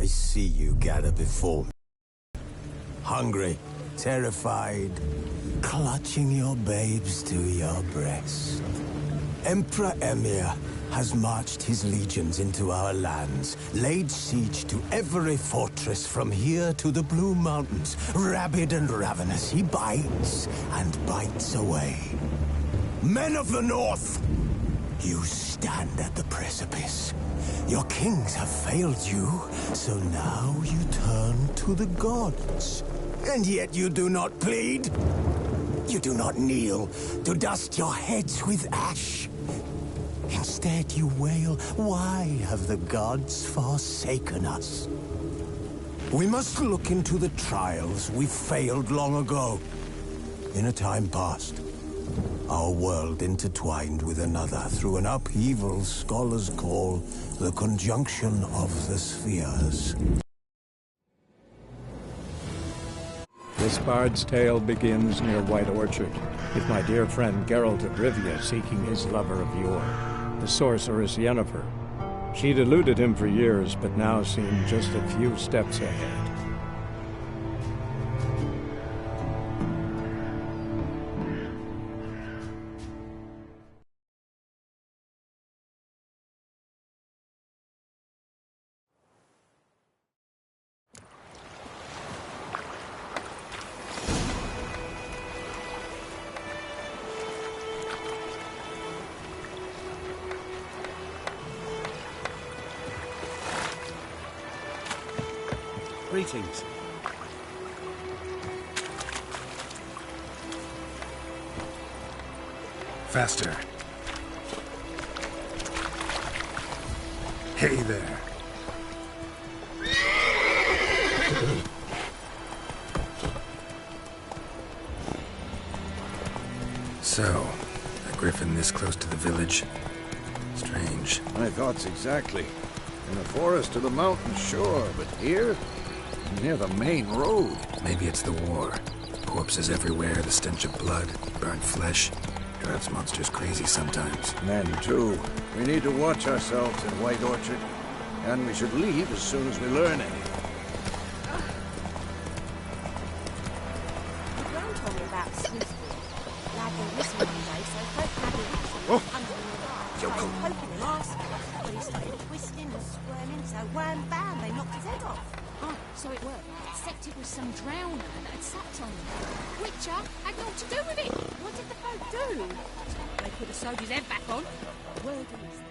I see you gather before me. Hungry, terrified, clutching your babes to your breast. Emperor Emir has marched his legions into our lands, laid siege to every fortress from here to the Blue Mountains. Rabid and ravenous, he bites and bites away. Men of the North, you stand at the precipice. Your kings have failed you, so now you turn to the gods. And yet you do not plead. You do not kneel to dust your heads with ash. Instead you wail, why have the gods forsaken us? We must look into the trials we failed long ago. In a time past, our world intertwined with another through an upheaval scholars call the conjunction of the spheres. This bard's tale begins near White Orchard, with my dear friend Geralt of Rivia seeking his lover of yore, the sorceress Yennefer. She'd eluded him for years, but now seemed just a few steps ahead. Greetings. Faster. Hey there. So, a griffin this close to the village? Strange. My thoughts exactly. In the forest or the mountains, sure, but here? Near the main road. Maybe it's the war. Corpses everywhere, the stench of blood, burnt flesh. Drives monsters crazy sometimes. Men, too. We need to watch ourselves in White Orchard. And we should leave as soon as we learn anything. The Grand told me about Smithfield. Lad went missing one day, so folk had him hunting in the dark. They were poking him last, but he started twisting and squirming, so wham bam, they knocked his head off. Oh, so it worked. Except it was some drowner that had sat on him. Witcher had naught to do with it. What did the folk do? They put a soldier's head back on. Word is.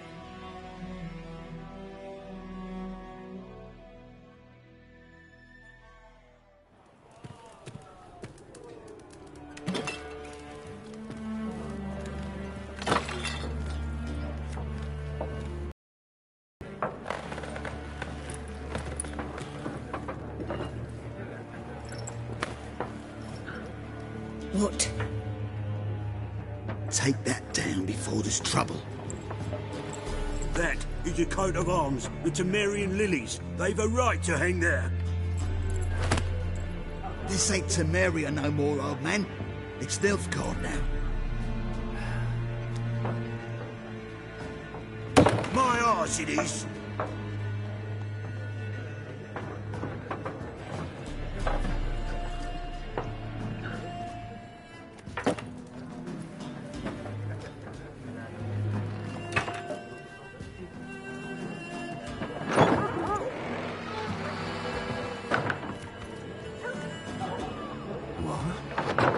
What? Take that down before there's trouble. That is a coat of arms, the Temerian lilies. They've a right to hang there. This ain't Temeria no more, old man. It's Nilfgaard now. My arse it is.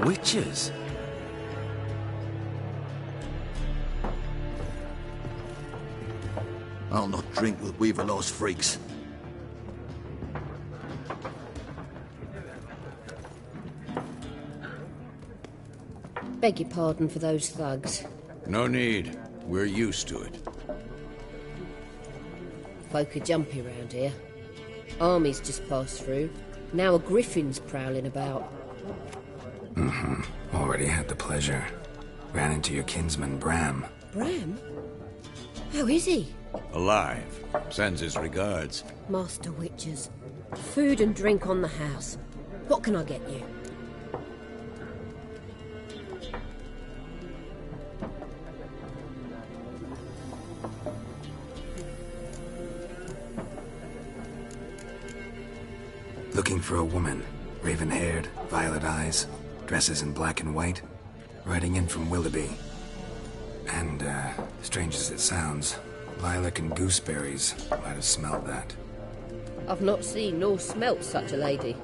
Witches? I'll not drink with Weaverlaw's freaks. Beg your pardon for those thugs. No need. We're used to it. Folk are jumpy round here. Armies just passed through. Now a griffin's prowling about. Already had the pleasure. Ran into your kinsman, Bram. Bram? How is he? Alive. Sends his regards. Master Witchers. Food and drink on the house. What can I get you? Looking for a woman. Raven-haired, violet eyes, dresses in black and white. Riding in from Willoughby. And, strange as it sounds, lilac and gooseberries might have smelled that. I've not seen nor smelt such a lady.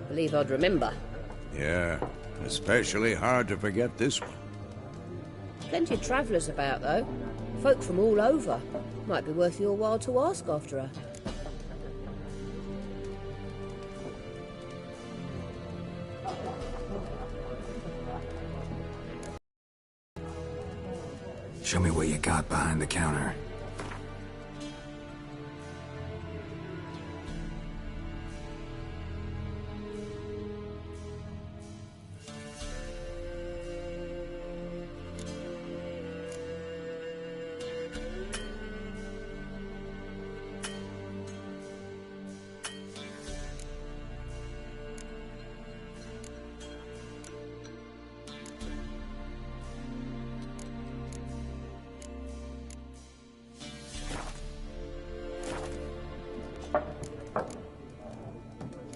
Believe I'd remember. Yeah, especially hard to forget this one. Plenty of travellers about, though. Folk from all over. Might be worth your while to ask after her. Show me what you got behind the counter.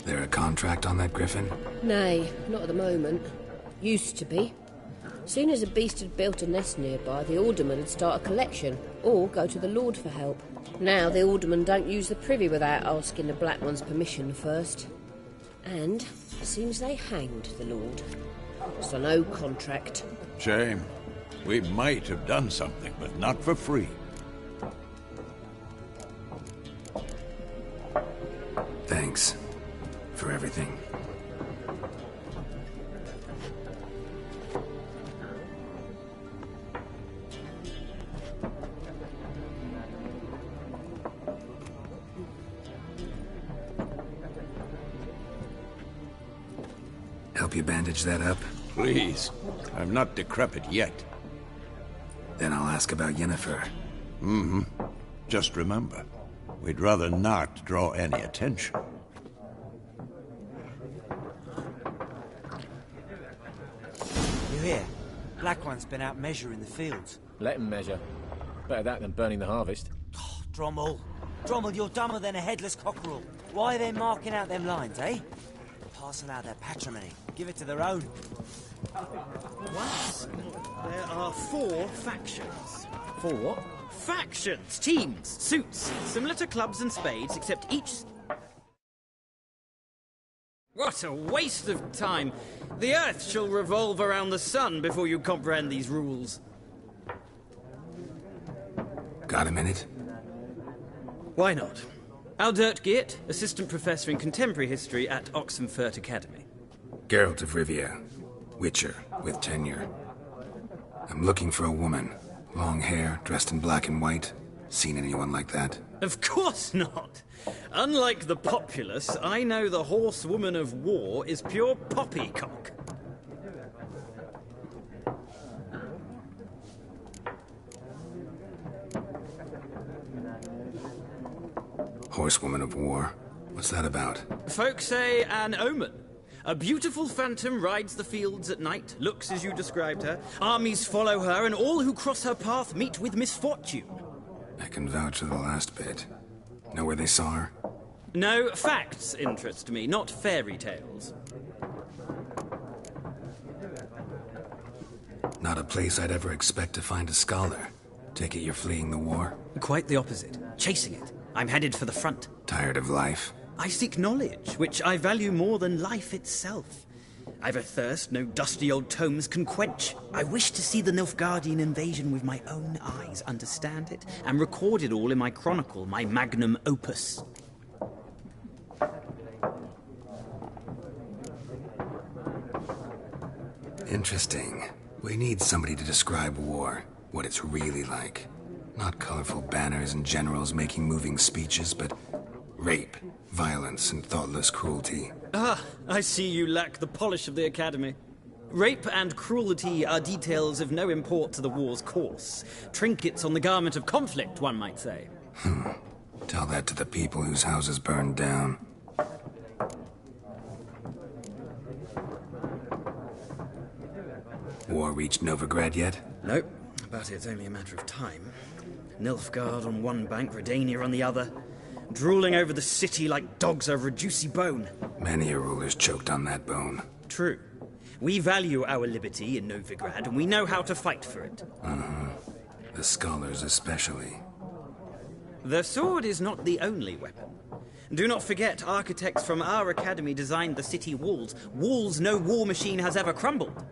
There a contract on that griffin? Nay, not at the moment. Used to be. Soon as a beast had built a nest nearby, the alderman would start a collection, or go to the Lord for help. Now the alderman don't use the privy without asking the Black One's permission first. And it seems they hanged the Lord. So no contract. Shame. We might have done something, but not for free. Thanks. For everything. Help you bandage that up? Please. I'm not decrepit yet. Then I'll ask about Yennefer. Mm-hmm. Just remember, we'd rather not draw any attention. You hear? Black One's been out measuring the fields. Let him measure. Better that than burning the harvest. Oh, Drommel. Drommel, you're dumber than a headless cockerel. Why are they marking out them lines, eh? Parcel out their patrimony. Give it to their own. Once, there are 4 factions. 4 what? Factions, teams, suits, similar to clubs and spades, except each... What a waste of time! The Earth shall revolve around the sun before you comprehend these rules. Got a minute? Why not? Aldert Geert, Assistant Professor in Contemporary History at Oxenfurt Academy. Geralt of Rivia. Witcher, with tenure. I'm looking for a woman. Long hair, dressed in black and white. Seen anyone like that? Of course not! Unlike the populace, I know the horsewoman of war is pure poppycock. Horsewoman of war? What's that about? Folk say an omen. A beautiful phantom rides the fields at night, looks as you described her. Armies follow her, and all who cross her path meet with misfortune. I can vouch for the last bit. Know where they saw her? No, facts interest me, not fairy tales. Not a place I'd ever expect to find a scholar. Take it you're fleeing the war? Quite the opposite. Chasing it. I'm headed for the front. Tired of life? I seek knowledge, which I value more than life itself. I've a thirst no dusty old tomes can quench. I wish to see the Nilfgaardian invasion with my own eyes, understand it, and record it all in my chronicle, my magnum opus. Interesting. We need somebody to describe war, what it's really like. Not colorful banners and generals making moving speeches, but rape, violence, and thoughtless cruelty. Ah, I see you lack the polish of the Academy. Rape and cruelty are details of no import to the war's course. Trinkets on the garment of conflict, one might say. Tell that to the people whose houses burned down. War reached Novigrad yet? Nope, but it's only a matter of time. Nilfgaard on one bank, Redania on the other. drooling over the city like dogs over a juicy bone. Many a ruler's choked on that bone. True. We value our liberty in Novigrad, and we know how to fight for it. The scholars especially. The sword is not the only weapon. Do not forget, architects from our academy designed the city walls. Walls no war machine has ever crumbled.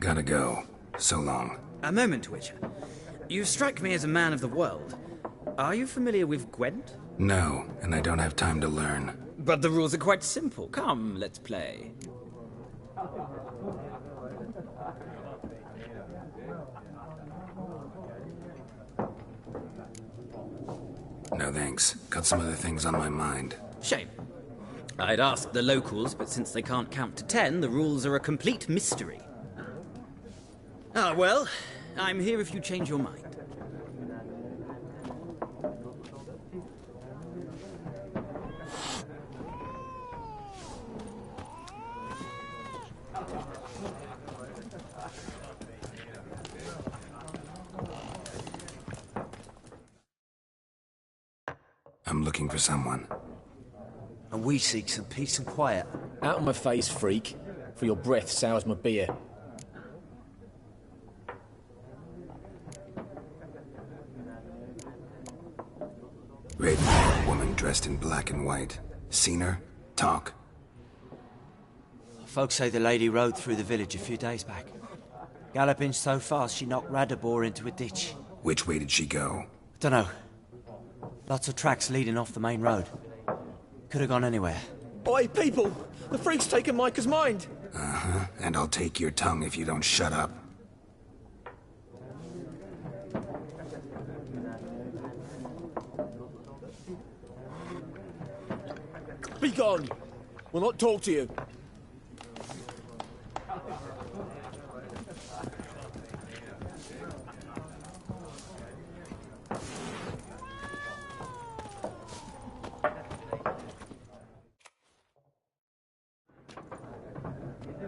Gotta go. So long. A moment, Witcher. You strike me as a man of the world. Are you familiar with Gwent? No, and I don't have time to learn. But the rules are quite simple. Come, let's play. No thanks. Got some other things on my mind. Shame. I'd ask the locals, but since they can't count to 10, the rules are a complete mystery. Ah, well, I'm here if you change your mind. I'm looking for someone. And we seek some peace and quiet. Out of my face, freak. For your breath sours my beer. Red-haired woman dressed in black and white. Seen her? Talk. Folks say the lady rode through the village a few days back. Galloping so fast she knocked Radabor into a ditch. Which way did she go? Dunno. Lots of tracks leading off the main road. Could have gone anywhere. Oi, people! The freak's taken Micah's mind! And I'll take your tongue if you don't shut up. Be gone! We'll not talk to you.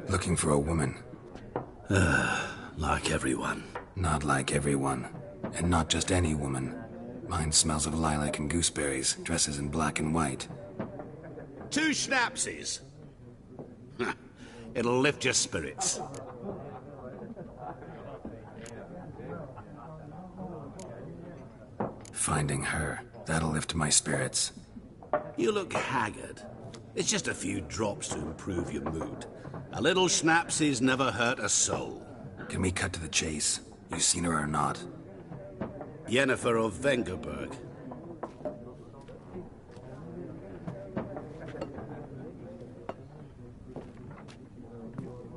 Looking for a woman. Like everyone. Not like everyone. And not just any woman. Mine smells of lilac and gooseberries, dresses in black and white. 2 schnapsies. It'll lift your spirits. Finding her, that'll lift my spirits. You look haggard. It's just a few drops to improve your mood. A little schnapsies never hurt a soul. Can we cut to the chase? You seen her or not? Yennefer of Vengerberg.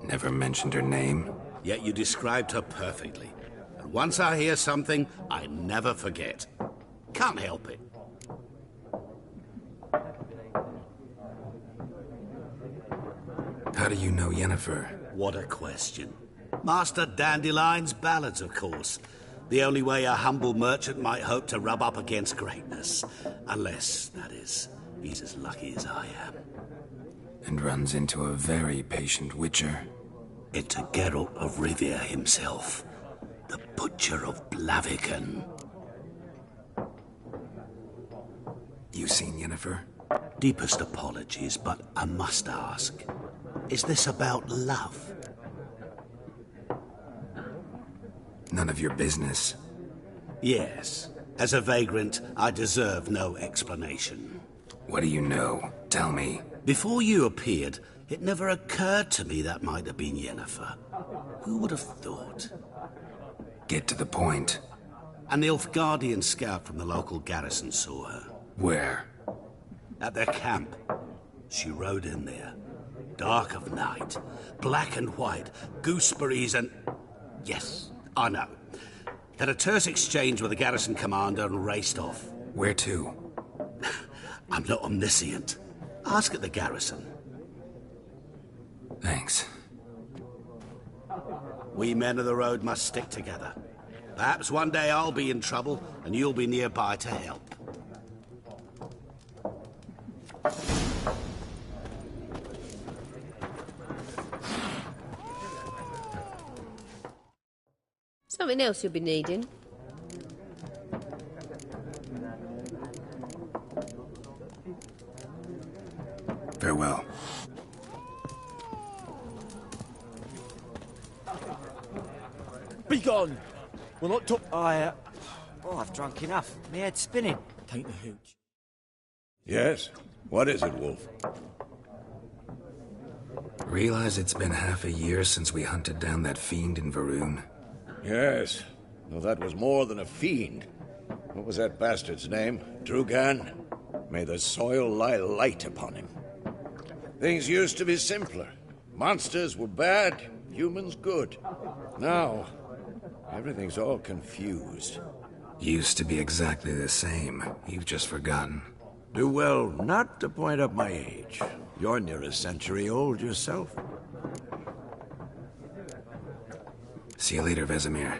Never mentioned her name? Yet you described her perfectly. And once I hear something, I never forget. Can't help it. How do you know Yennefer? What a question. Master Dandelion's ballads, of course. The only way a humble merchant might hope to rub up against greatness. Unless, that is, he's as lucky as I am. And runs into a very patient witcher. Into Geralt of Rivia himself. The Butcher of Blaviken. You seen Yennefer? Deepest apologies, but I must ask. Is this about love? None of your business. Yes. As a vagrant, I deserve no explanation. What do you know? Tell me. Before you appeared, it never occurred to me that might have been Yennefer. Who would have thought? Get to the point. An Nilfgaardian scout from the local garrison saw her. Where? At their camp. She rode in there. Dark of night. Black and white. Gooseberries and... Yes, I know. Had a terse exchange with the garrison commander and raced off. Where to? I'm not omniscient. Ask at the garrison. Thanks. We men of the road must stick together. Perhaps one day I'll be in trouble and you'll be nearby to help. Something else you'll be needing. Farewell. Be gone! We're not talk. I've drunk enough. My head's spinning. Tain't the hooch. Yes? What is it, Wolf? Realize it's been half a year since we hunted down that fiend in Varun? Yes. Well, that was more than a fiend. What was that bastard's name? Drugan? May the soil lie light upon him. Things used to be simpler. Monsters were bad, humans good. Now, everything's all confused. Used to be exactly the same. You've just forgotten. Do well not to point up my age. You're near a century old yourself. See you later, Vesemir.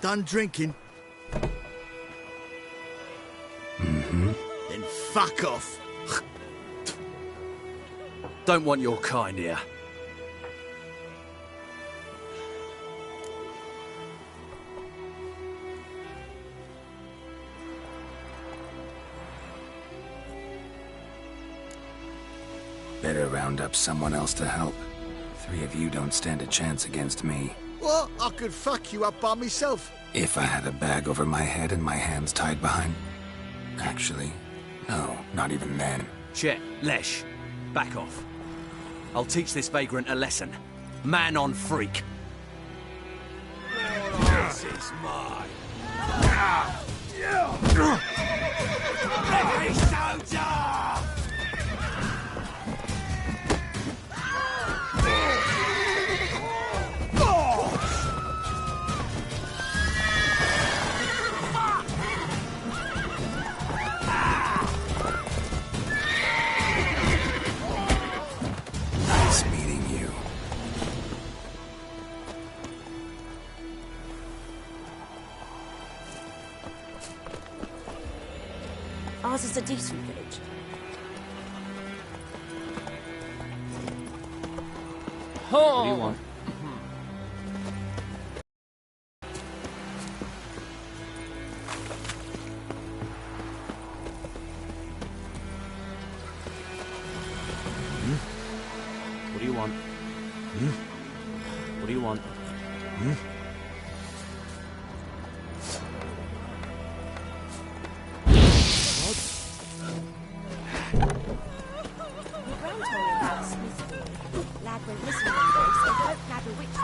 Done drinking? Mm-hmm. Then fuck off. Don't want your kind here. Better round up someone else to help. 3 of you don't stand a chance against me. What? I could fuck you up by myself. If I had a bag over my head and my hands tied behind... Actually, no, not even then. Chet, Lesh, back off. I'll teach this vagrant a lesson. Man on freak. This is mine. Every soldier! Nice meeting you. Ours is a decent village. What do you want? What do you want? What do you want? Your grand told me about a smith. Lad went missing one day, so the bloke lad a witch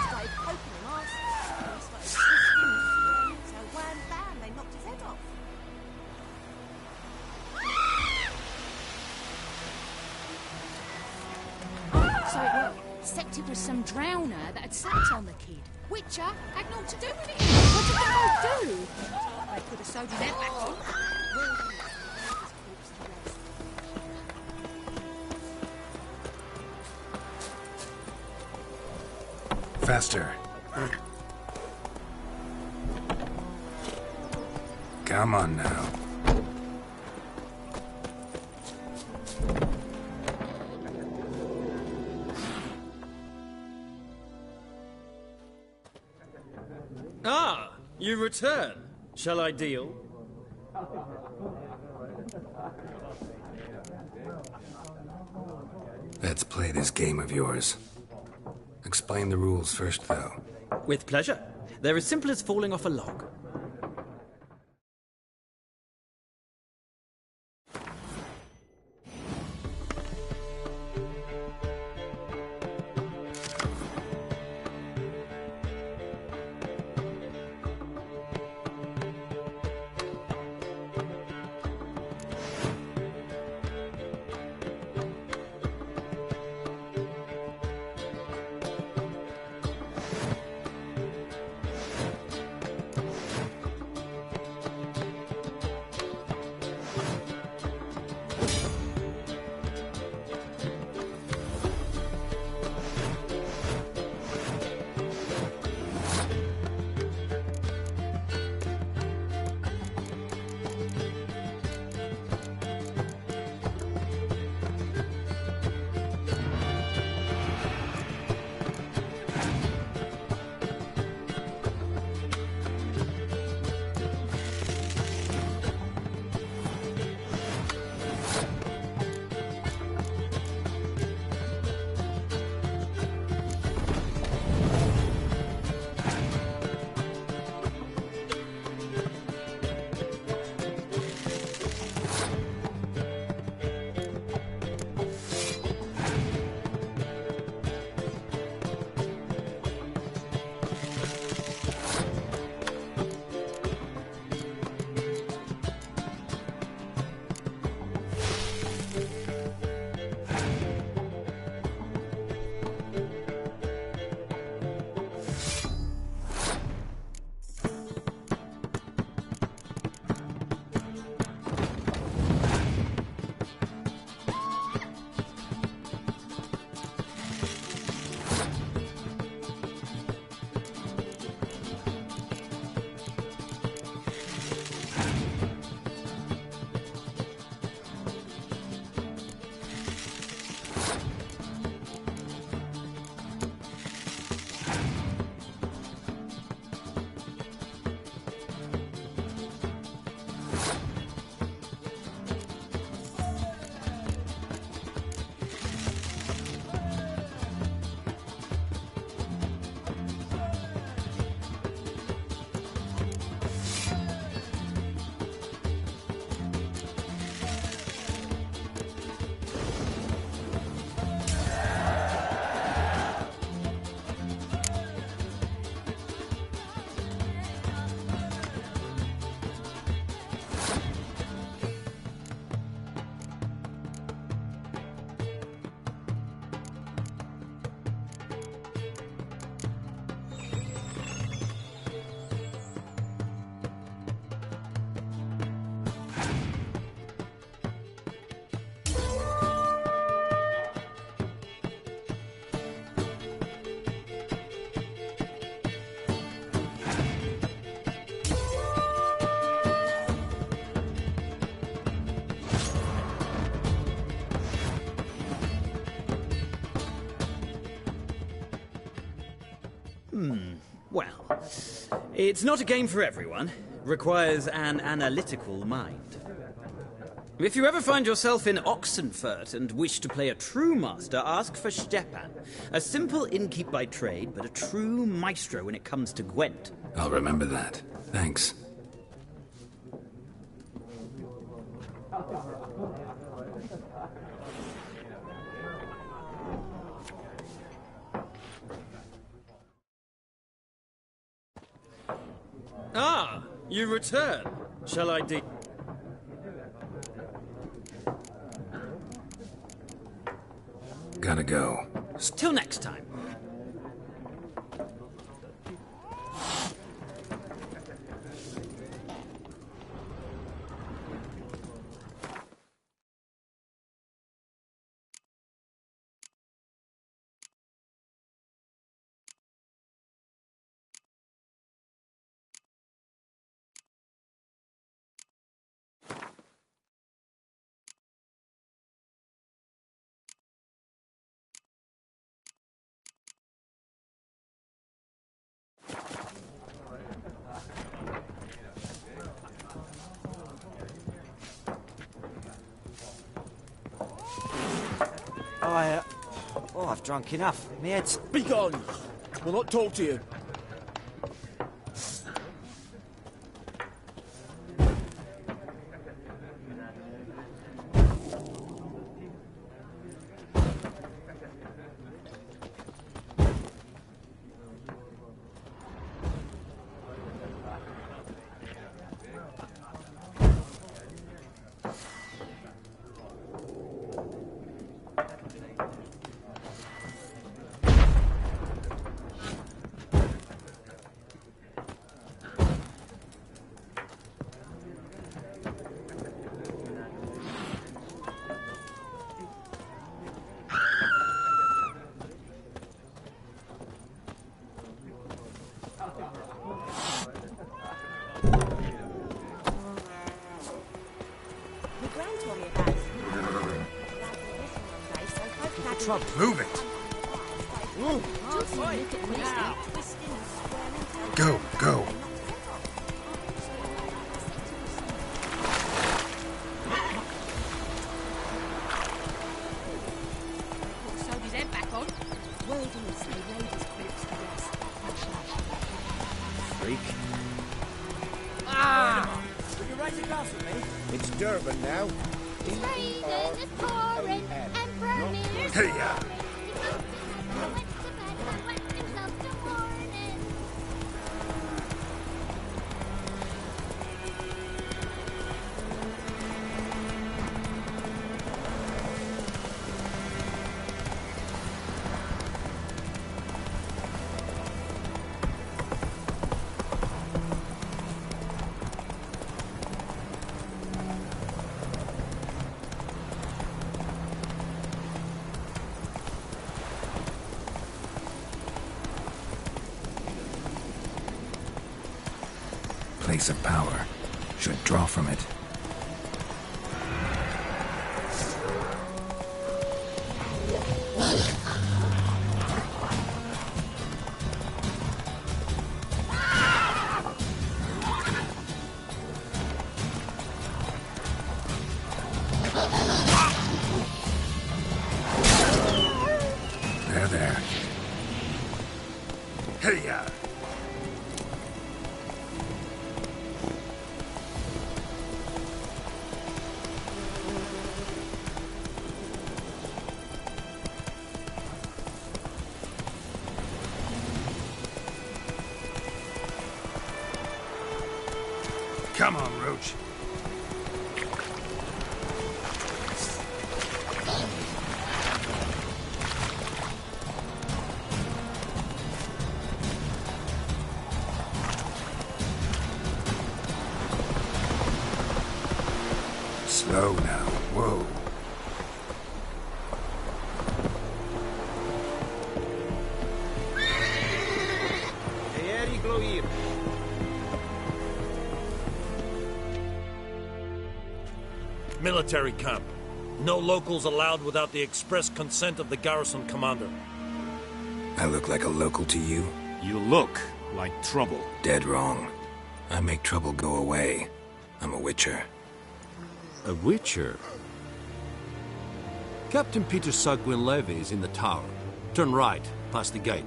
started poking him arse. He started twisting and squirming, so wham bam, they knocked his head off. So it worked. Except it was some drowner that had sat on the kid. Witcher had naught to do with it. What did the folk do? They could have sewed his head back on. Faster. Come on now. Ah, you return. Shall I deal? Let's play this game of yours. Explain the rules first, though. With pleasure. They're as simple as falling off a log. Well, it's not a game for everyone. Requires an analytical mind. If you ever find yourself in Oxenfurt and wish to play a true master, ask for Stepan. A simple innkeep by trade, but a true maestro when it comes to Gwent. I'll remember that. Thanks. Ah, you return. Shall I Gotta go. Till next time. I've drunk enough. Me head's... Be gone! We'll not talk to you. Move it! Go, go! Sewed his head back on. Freak. Ah! Would you raise a glass with me? It's Durban now. Raining and pouring and burning. Hey-ya! Place of power. Should draw from it. There. Hey-ya! Come on, Roach. Slow now. Whoa. Military camp. No locals allowed without the express consent of the garrison commander. I look like a local to you? You look like trouble. Dead wrong. I make trouble go away. I'm a witcher. A witcher? Captain Peter Sagwin Levy is in the tower. Turn right, past the gate.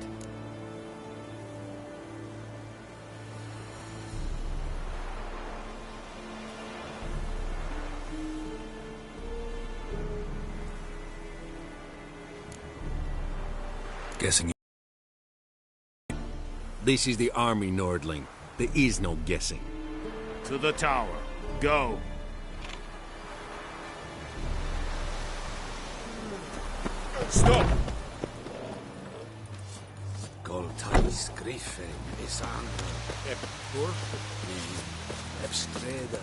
Guessing. This is the army, Nordling. There is no guessing. To the tower. Go. Stop! Goltais grife esando epur ebstreda.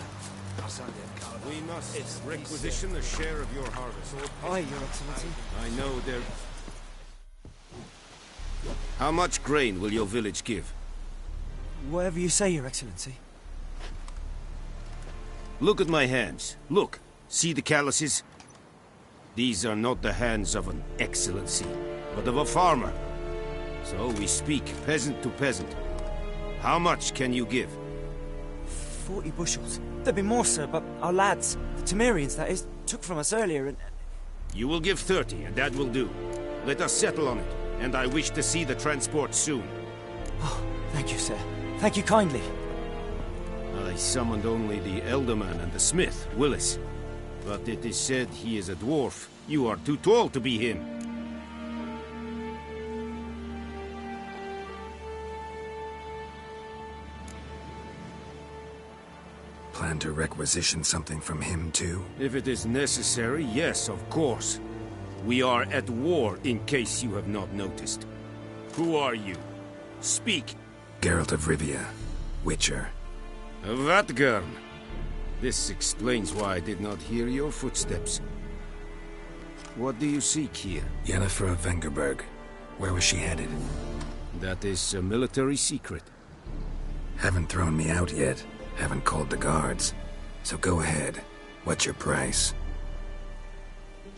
We must requisition a share of your harvest. Aye, Your Excellency. I know there... How much grain will your village give? Whatever you say, Your Excellency. Look at my hands. Look. See the calluses? These are not the hands of an excellency, but of a farmer. So we speak peasant to peasant. How much can you give? 40 bushels. There'd be more, sir, but our lads, the Temerians, that is, took from us earlier and... You will give 30, and that will do. Let us settle on it, and I wish to see the transport soon. Oh, thank you, sir. Thank you kindly. I summoned only the Elderman and the smith, Willis. But it is said he is a dwarf. You are too tall to be him. Plan to requisition something from him, too? If it is necessary, yes, of course. We are at war, in case you have not noticed. Who are you? Speak. Geralt of Rivia, Witcher. Vatgern. This explains why I did not hear your footsteps. What do you seek here? Yennefer of Vengerberg. Where was she headed? That is a military secret. Haven't thrown me out yet. Haven't called the guards. So go ahead. What's your price?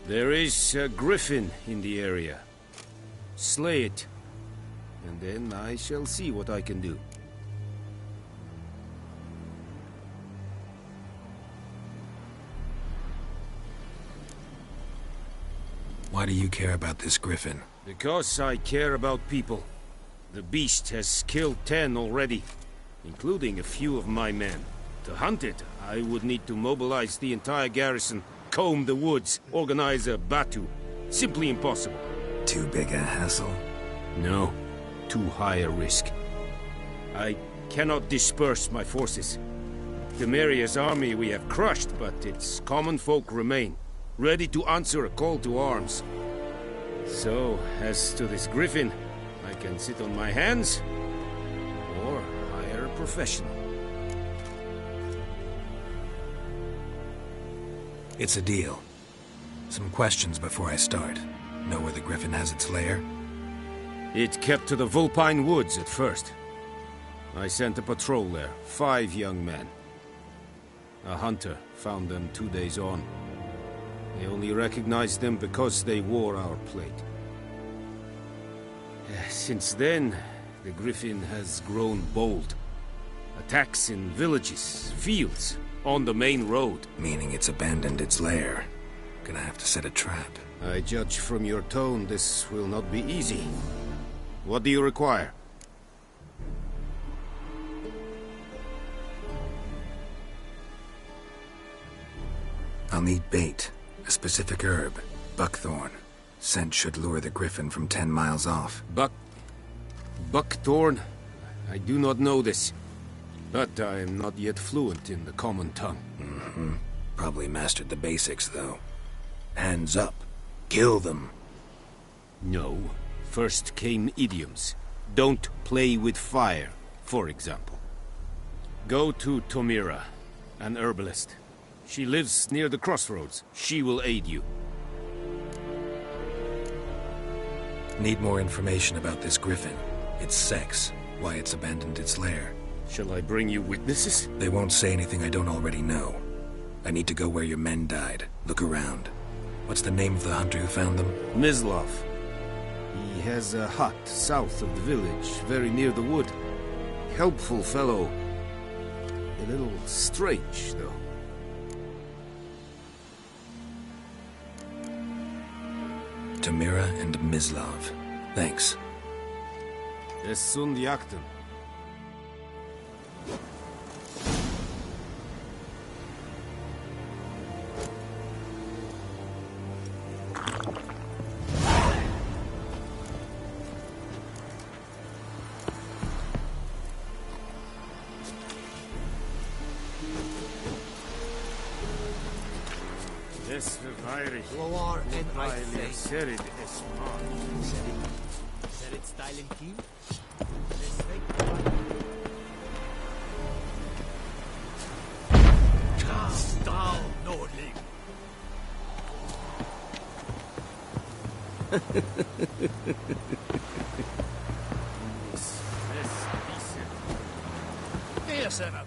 There is a griffin in the area. Slay it. And then I shall see what I can do. Why do you care about this griffin? Because I care about people. The beast has killed 10 already, including a few of my men. To hunt it, I would need to mobilize the entire garrison, comb the woods, organize a batu. Simply impossible. Too big a hassle? No. Too high a risk. I cannot disperse my forces. Temeria's army we have crushed, but its common folk remain, ready to answer a call to arms. So, as to this griffin, I can sit on my hands, or hire a professional. It's a deal. Some questions before I start. Know where the griffin has its lair? It kept to the Vulpine Woods at first. I sent a patrol there, 5 young men. A hunter found them 2 days on. They only recognized them because they wore our plate. Since then, the griffin has grown bold. Attacks in villages, fields, on the main road. Meaning it's abandoned its lair. Gonna have to set a trap. I judge from your tone this will not be easy. What do you require? I'll need bait. A specific herb. Buckthorn. Scent should lure the griffin from 10 miles off. Buckthorn? I do not know this. But I am not yet fluent in the common tongue. Mm-hmm. Probably mastered the basics, though. Hands up. Kill them. No. First came idioms. Don't play with fire, for example. Go to Tomira, an herbalist. She lives near the crossroads. She will aid you. Need more information about this griffin. Its sex, why it's abandoned its lair. Shall I bring you witnesses? They won't say anything I don't already know. I need to go where your men died. Look around. What's the name of the hunter who found them? Mislov. He has a hut south of the village, very near the wood. Helpful fellow. A little strange, though. Tamira and Mislav. Thanks. Es sunt yakten. Es verweirig. Gloar en Weil serid es mag. Serit styling keen? Cast down, Nordling. Yes, Senator.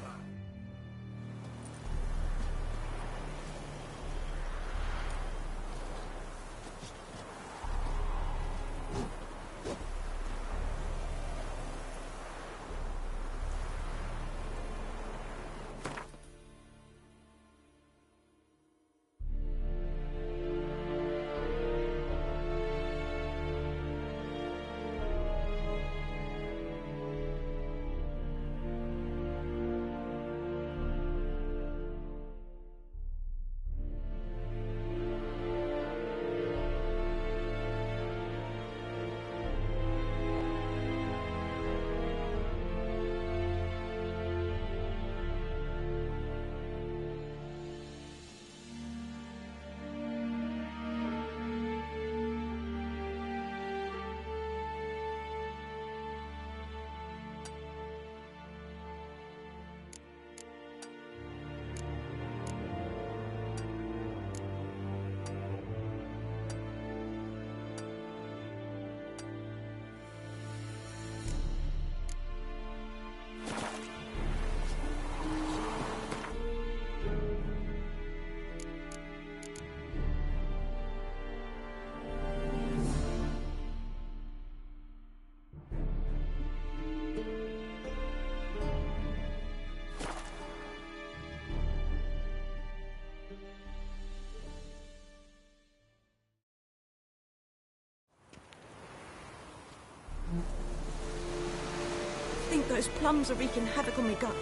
I think those plums are wreaking havoc on my gut.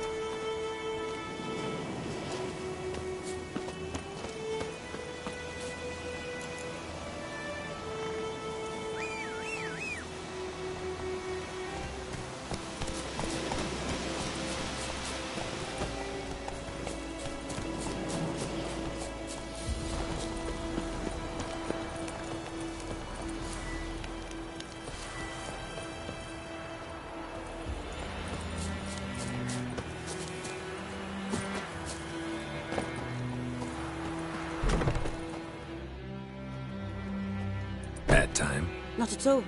Bad time. Not at all.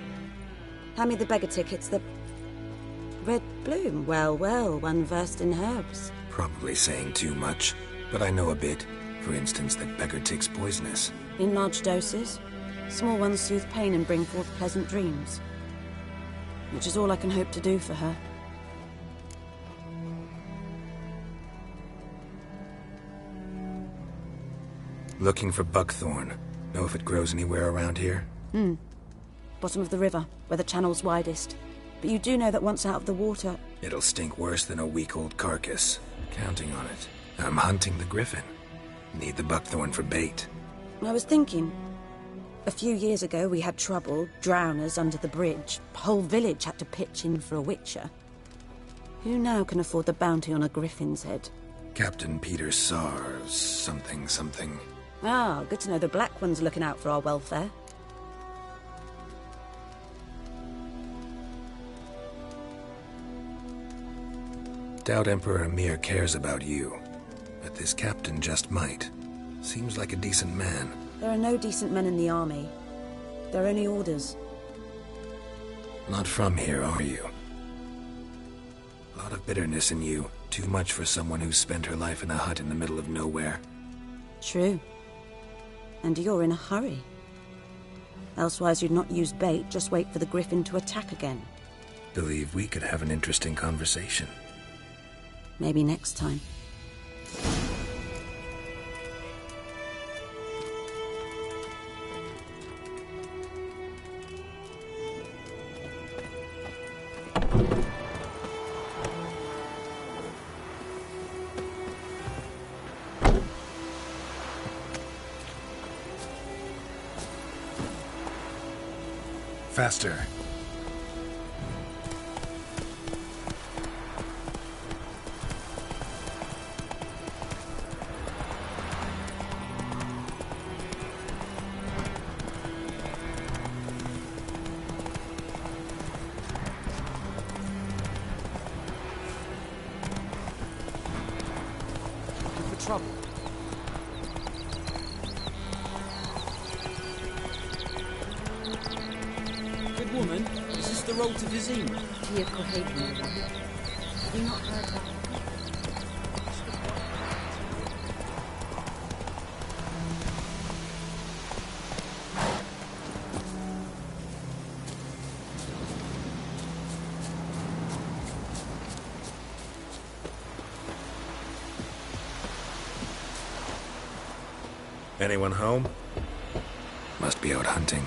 Hand me the beggar tickets, the... Red bloom. Well, well, one versed in herbs. Probably saying too much, but I know a bit. For instance, that beggar tick's poisonous. In large doses. Small ones soothe pain and bring forth pleasant dreams. Which is all I can hope to do for her. Looking for buckthorn. Know if it grows anywhere around here? Bottom of the river, where the channel's widest. But you do know that once out of the water... It'll stink worse than a week-old carcass. Counting on it. I'm hunting the griffin. Need the buckthorn for bait. I was thinking... A few years ago we had trouble, drowners under the bridge. Whole village had to pitch in for a witcher. Who now can afford the bounty on a griffin's head? Captain Peter Sars, something. Ah, good to know the Black One's looking out for our welfare. Doubt Emperor Emir cares about you. But this captain just might. Seems like a decent man. There are no decent men in the army. They're only orders. Not from here, are you? A lot of bitterness in you. Too much for someone who's spent her life in a hut in the middle of nowhere. True. And you're in a hurry. Elsewise you'd not use bait, just wait for the griffin to attack again. Believe we could have an interesting conversation. Maybe next time. Faster. Looking for trouble? Good woman, is this the road to Vizim? Tia Cohagen. Have you not heard that? Anyone home? Must be out hunting.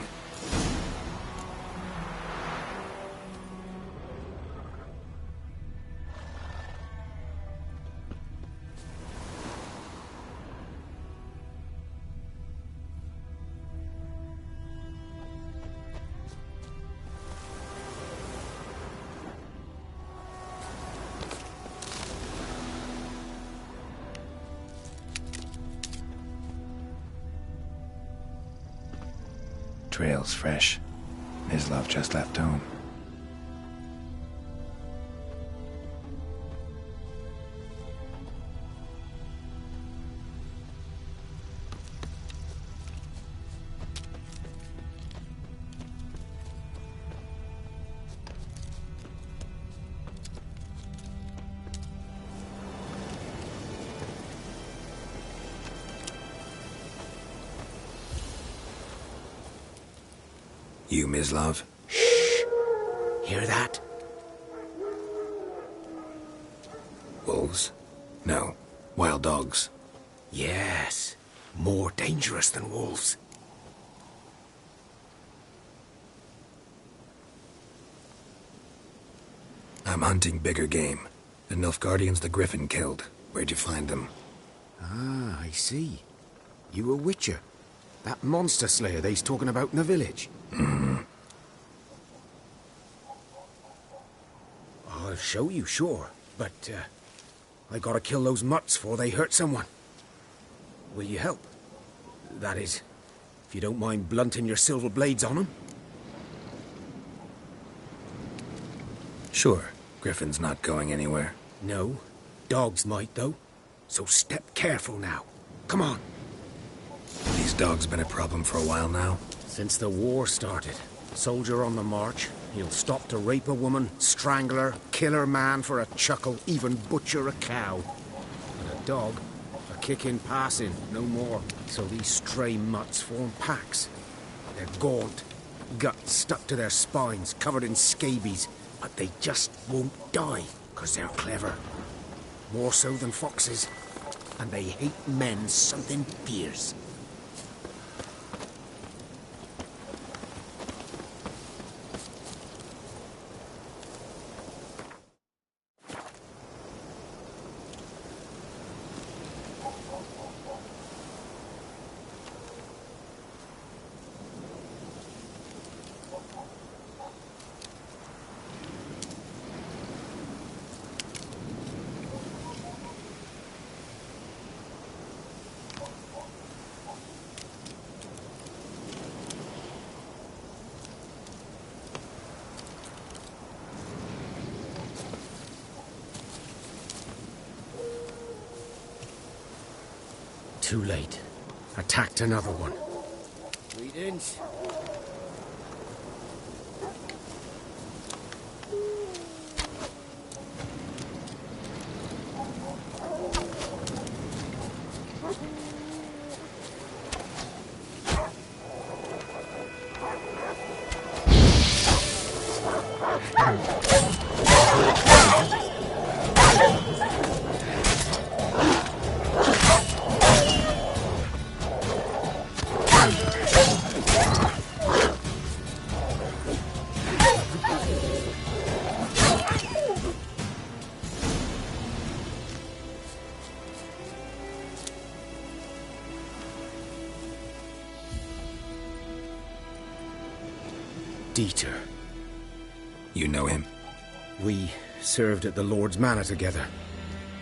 Trail's fresh. His love just left home. You, Mislav? Shh! Hear that? Wolves? No. Wild dogs. Yes. More dangerous than wolves. I'm hunting bigger game. The Nilfgaardians the Griffin killed. Where'd you find them? Ah, I see. You a witcher. That monster slayer they's talking about in the village. I'll show you, sure. But, I gotta kill those mutts before they hurt someone. Will you help? That is, if you don't mind blunting your silver blades on them. Sure. Griffin's not going anywhere. No. Dogs might, though. So step careful now. Come on. These dogs been a problem for a while now? Since the war started. Soldier on the march. He'll stop to rape a woman, strangle her, kill her man for a chuckle, even butcher a cow. But a dog, a kick in passing, no more. So these stray mutts form packs. They're gaunt, guts stuck to their spines, covered in scabies. But they just won't die, 'cause they're clever. More so than foxes. And they hate men something fierce. Too late. Attacked another one. Greetings. Dieter. You know him? We served at the Lord's Manor together,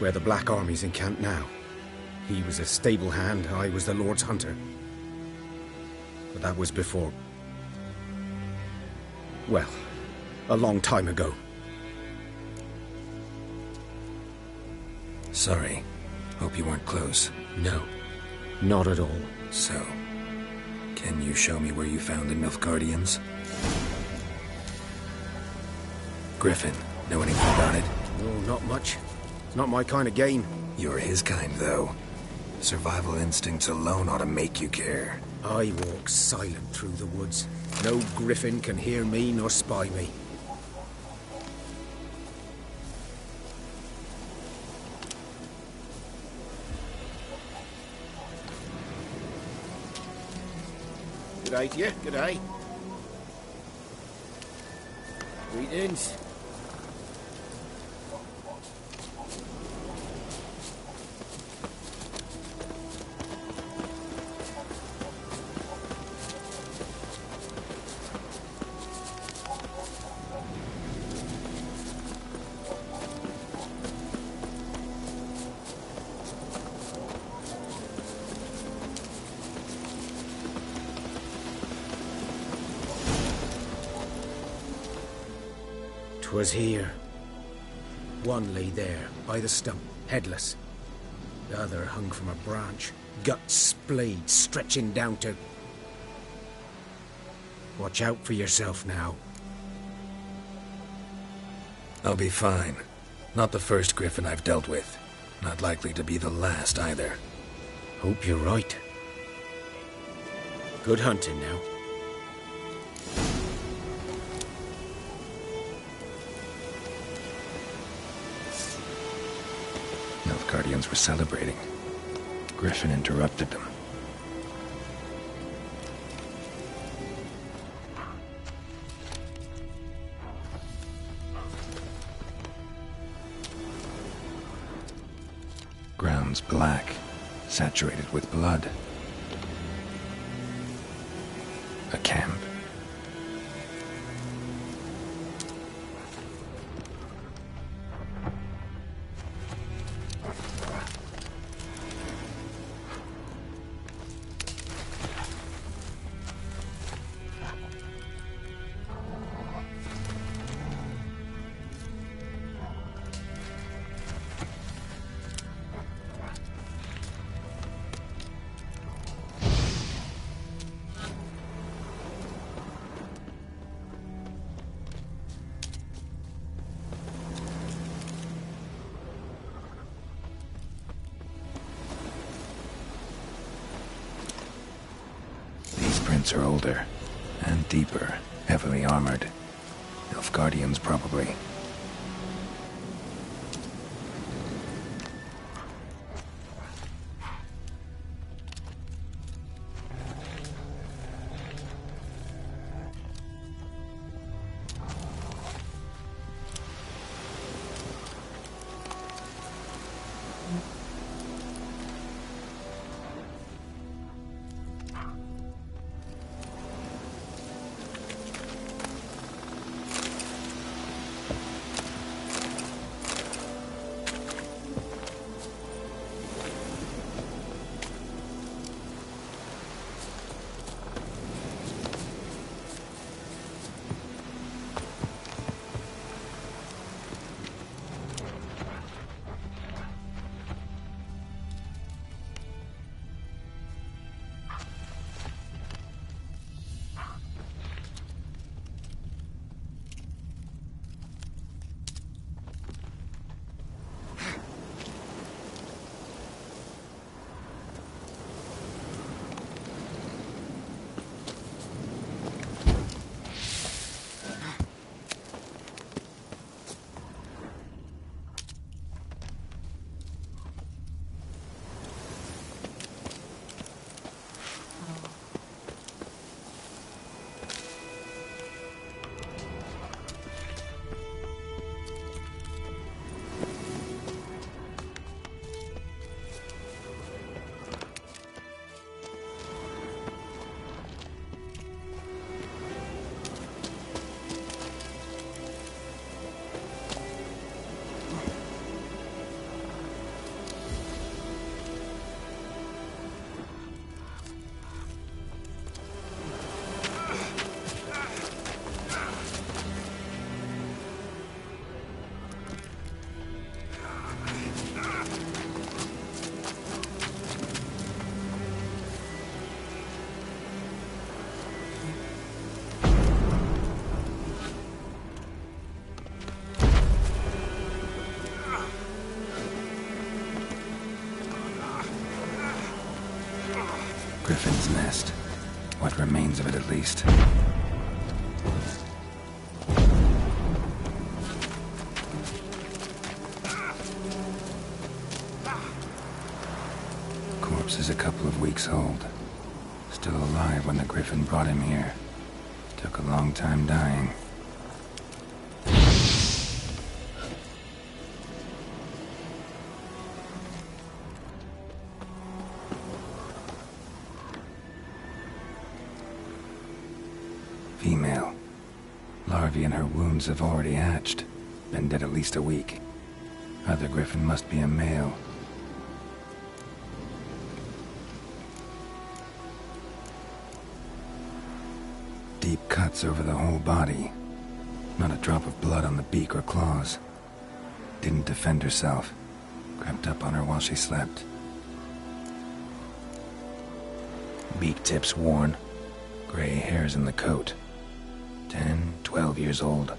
where the Black Army's encamped now. He was a stable hand, I was the Lord's hunter. But that was before... well, a long time ago. Sorry. Hope you weren't close. No, not at all. So, can you show me where you found the Nilfgaardians? Griffin, know anything about it? No, not much. It's not my kind of game. You're his kind, though. Survival instincts alone ought to make you care. I walk silent through the woods. No griffin can hear me nor spy me. G'day to you, g'day. Greetings. 'Twas here. One lay there, by the stump, headless. The other hung from a branch, guts splayed, stretching down to... Watch out for yourself now. I'll be fine. Not the first griffin I've dealt with. Not likely to be the last, either. Hope you're right. Good hunting now. Nilfgaardians were celebrating. Griffin interrupted them. Ground's black, saturated with blood. A camp. Are older and deeper, heavily armored. Nilfgaardians, probably. Owl's nest. What remains of it, at least. Corpse is a couple of weeks old. Still alive when the Griffin brought him here. Took a long time dying. Female. Larvae in her wounds have already hatched. Been dead at least a week. Other Griffin must be a male. Deep cuts over the whole body. Not a drop of blood on the beak or claws. Didn't defend herself. Crept up on her while she slept. Beak tips worn. Gray hairs in the coat. 10, 12 years old.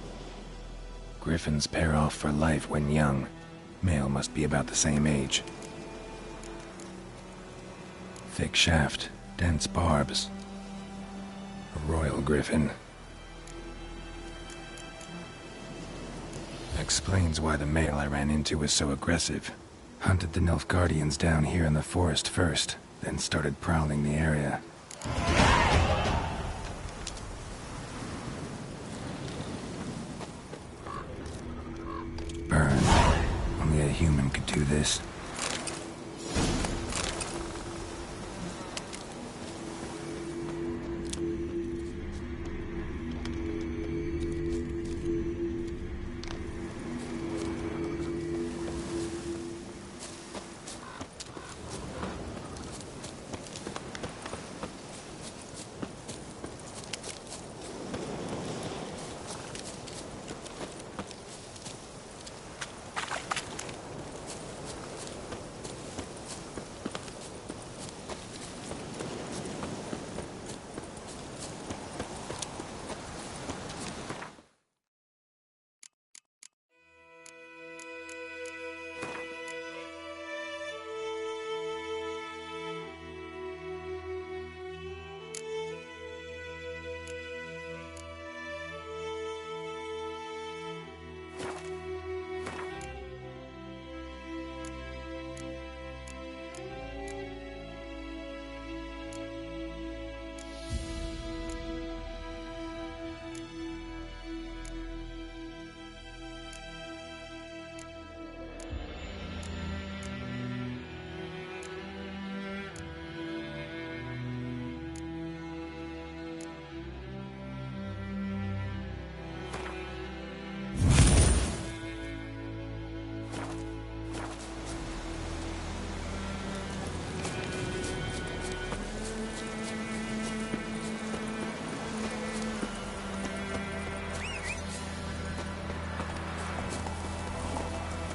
Griffins pair off for life when young. Male must be about the same age. Thick shaft, dense barbs. A royal griffin. Explains why the male I ran into was so aggressive. Hunted the Nilfgaardians down here in the forest first, then started prowling the area. Burn. Only a human could do this.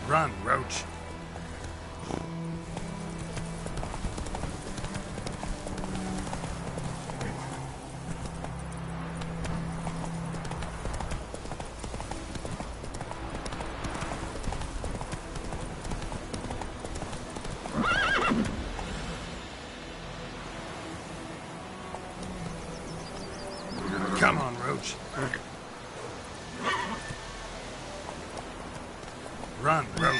Run, Roach. Come on, Roach. Run, Roach.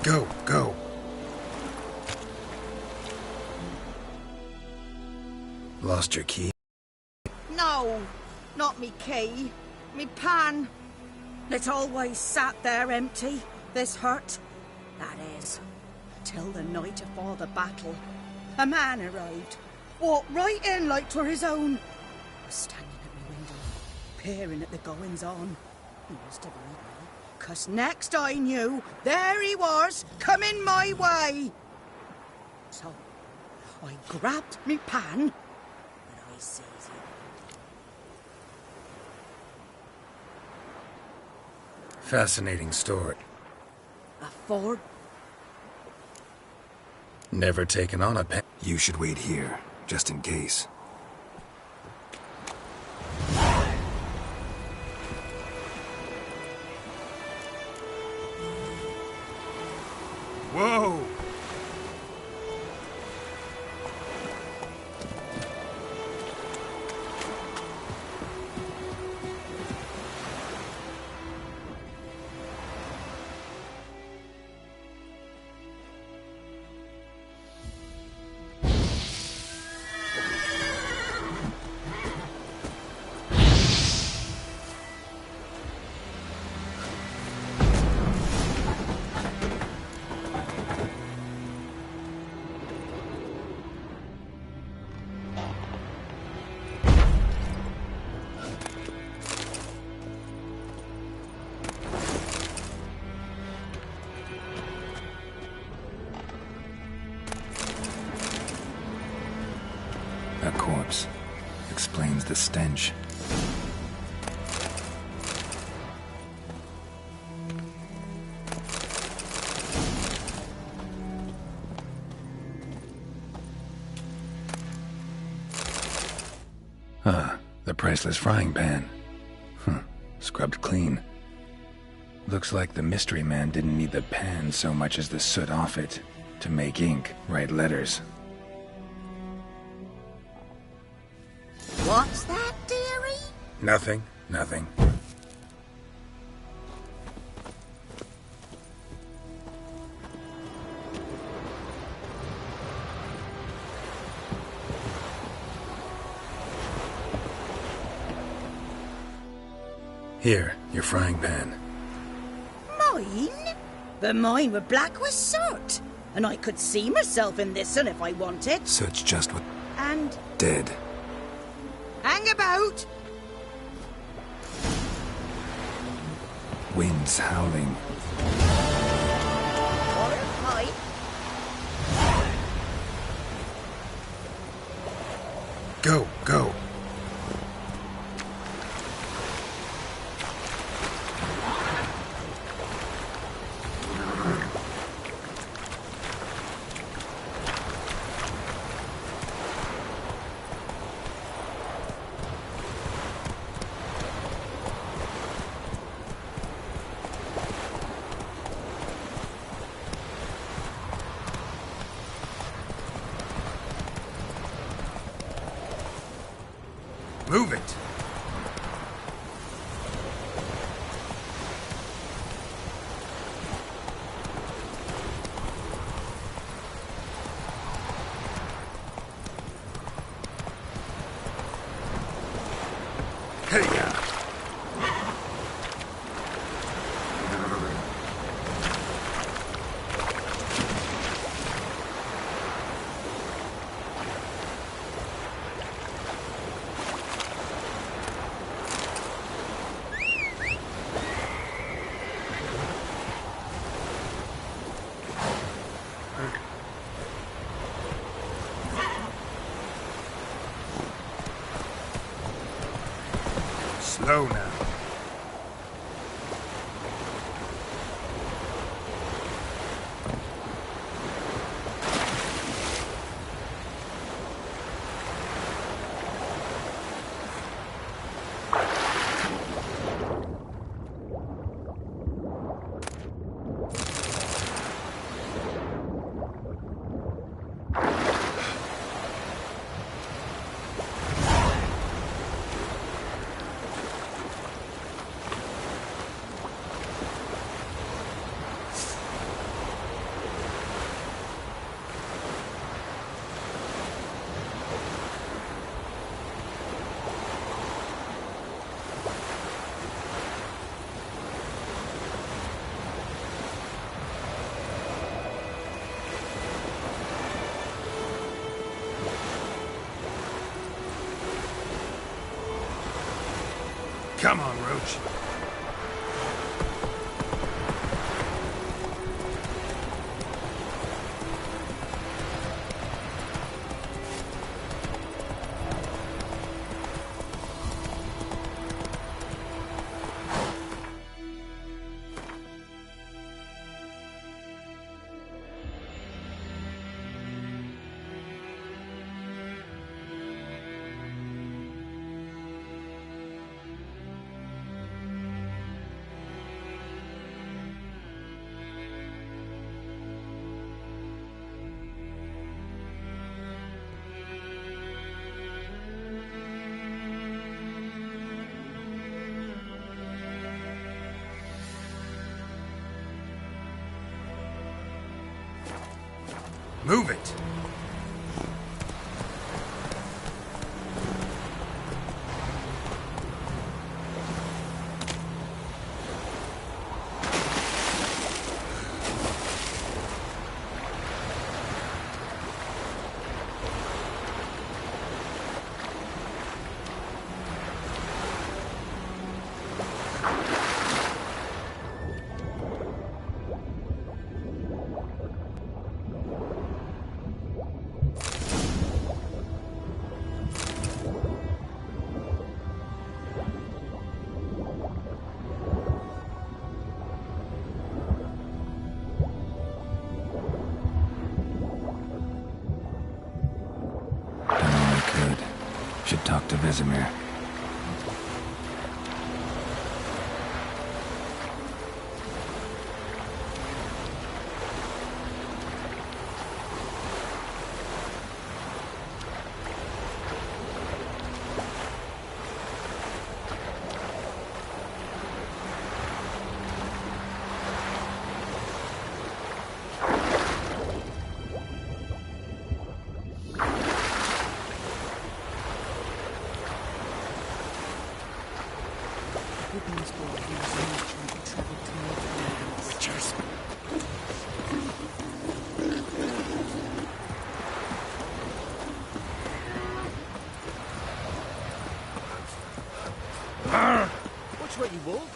Go, go. Lost your key? No, not me key. Me pan. It always sat there empty, this hut. That is, till the night afore the battle. A man arrived, walked right in like 'twere his own. Was standing at my window, peering at the goings-on. He must have heard me, 'cause next I knew, there he was, coming my way. So, I grabbed me pan, and I seized him. Fascinating story. A Ford? Never taken on a pen. You should wait here, just in case. Whoa! A corpse. Explains the stench. Ah, the priceless frying pan. Scrubbed clean. Looks like the mystery man didn't need the pan so much as the soot off it to make ink, write letters. What's that, dearie? Nothing, nothing. Here, your frying pan. Mine? But mine were black with soot. And I could see myself in this one if I wanted. Soot's just what... And Dead. hang about. Wind's howling. Water pipe. Go, go. Move it! Hey, yeah. Slow now. Come on, Roach. Move it! Should talk to Vesemir. Witchers. Watch where you walk.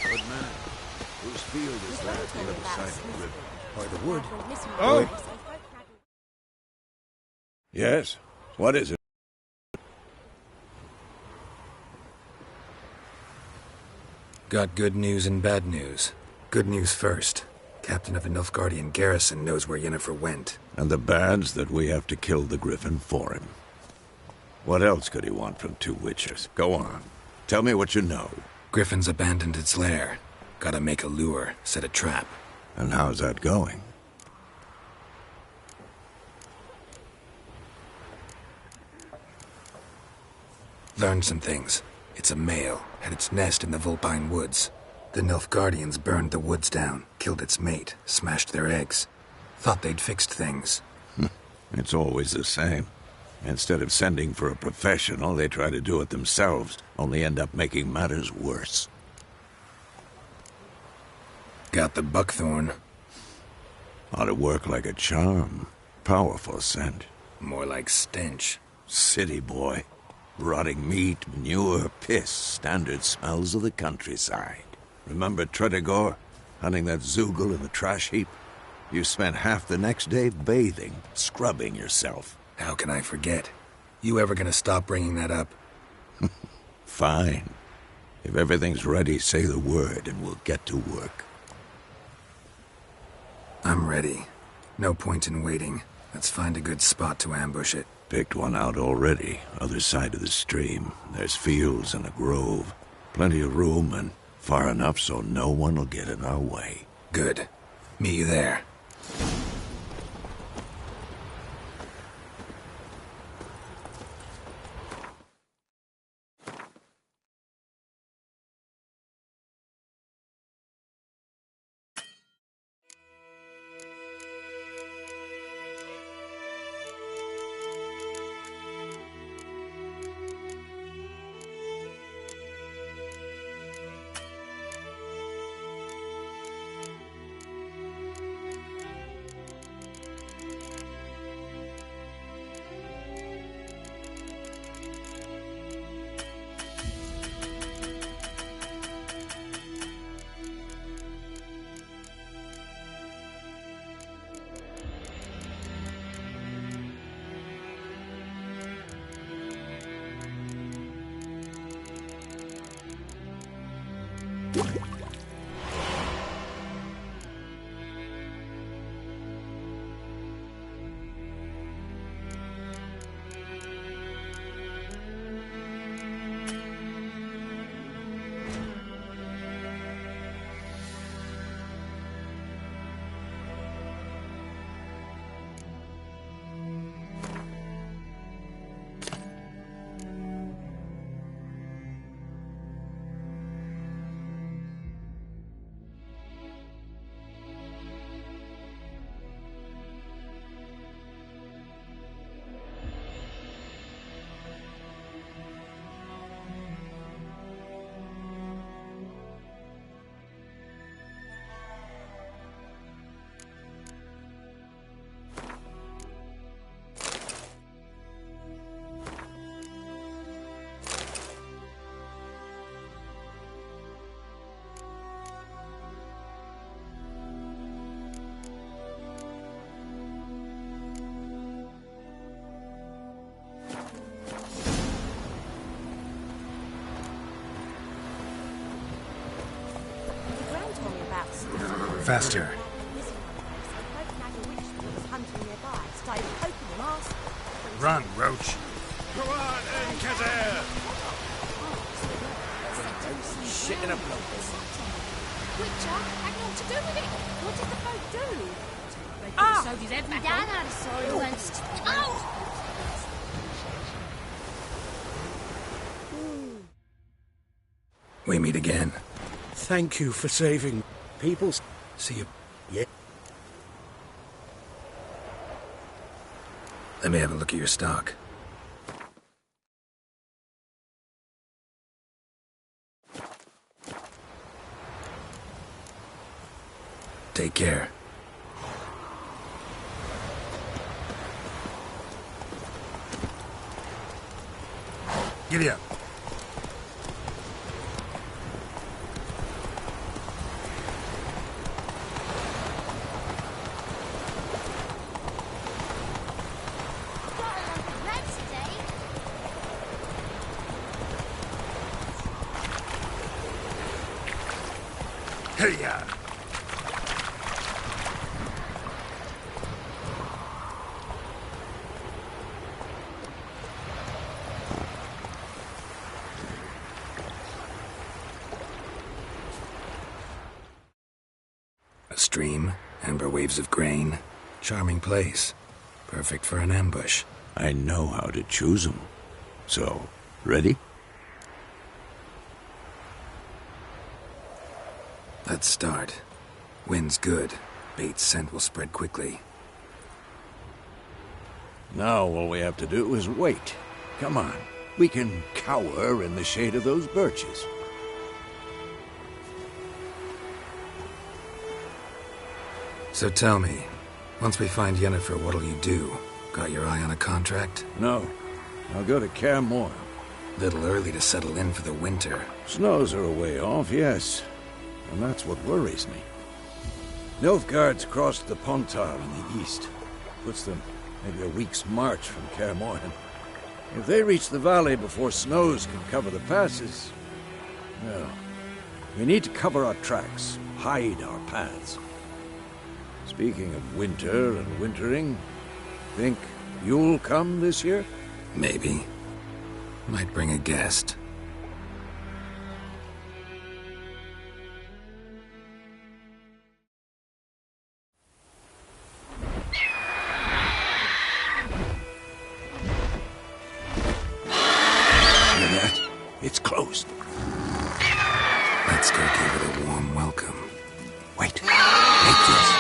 Good man. Whose field is that on the other side of the river? By the wood. Oh! Yes? What is it? Got good news and bad news. Good news first. Captain of the Nilfgaardian garrison knows where Yennefer went. And the bad's that we have to kill the griffin for him. What else could he want from two witchers? Go on. Tell me what you know. Griffin's abandoned its lair. Gotta make a lure, set a trap. And how's that going? Learned some things. It's a male, had its nest in the Vulpine Woods. The Nilfgaardians burned the woods down, killed its mate, smashed their eggs. Thought they'd fixed things. It's always the same. Instead of sending for a professional, they try to do it themselves, only end up making matters worse. Got the buckthorn. Ought to work like a charm. Powerful scent. More like stench. City boy. Rotting meat, manure, piss, standard smells of the countryside. Remember Tredegor? Hunting that Zoogle in the trash heap? You spent half the next day bathing, scrubbing yourself. How can I forget? You ever gonna stop bringing that up? Fine. If everything's ready, say the word and we'll get to work. I'm ready. No point in waiting. Let's find a good spot to ambush it. Picked one out already, other side of the stream. There's fields and a grove. Plenty of room and far enough so no one will get in our way. Good. Meet you there. Faster. Run, Roach. Go on, Encazer! Shit in a bloke. Witcher had naught to do with it. What did the folk do? They could have sewed his head back on. Had a sword once. Oh! We meet again. Thank you for saving people. See you. Yeah. Let me have a look at your stock. Take care. Giddy up. Hey-ya! A stream, amber waves of grain. Charming place. Perfect for an ambush. I know how to choose 'em. So, ready? Let's start. Wind's good. Bait's scent will spread quickly. Now all we have to do is wait. Come on. We can cower in the shade of those birches. So tell me, once we find Yennefer, what'll you do? Got your eye on a contract? No. I'll go to Kaer Morhen. Little early to settle in for the winter. Snows are a way off, yes. And that's what worries me. Nilfgaard's crossed the Pontar in the east. Puts them maybe a week's march from Kaer Morhen. If they reach the valley before snows can cover the passes, well, we need to cover our tracks, hide our paths. Speaking of winter and wintering, think you'll come this year? Maybe. Might bring a guest. It's closed. Let's go give it a warm welcome. Wait. Take this.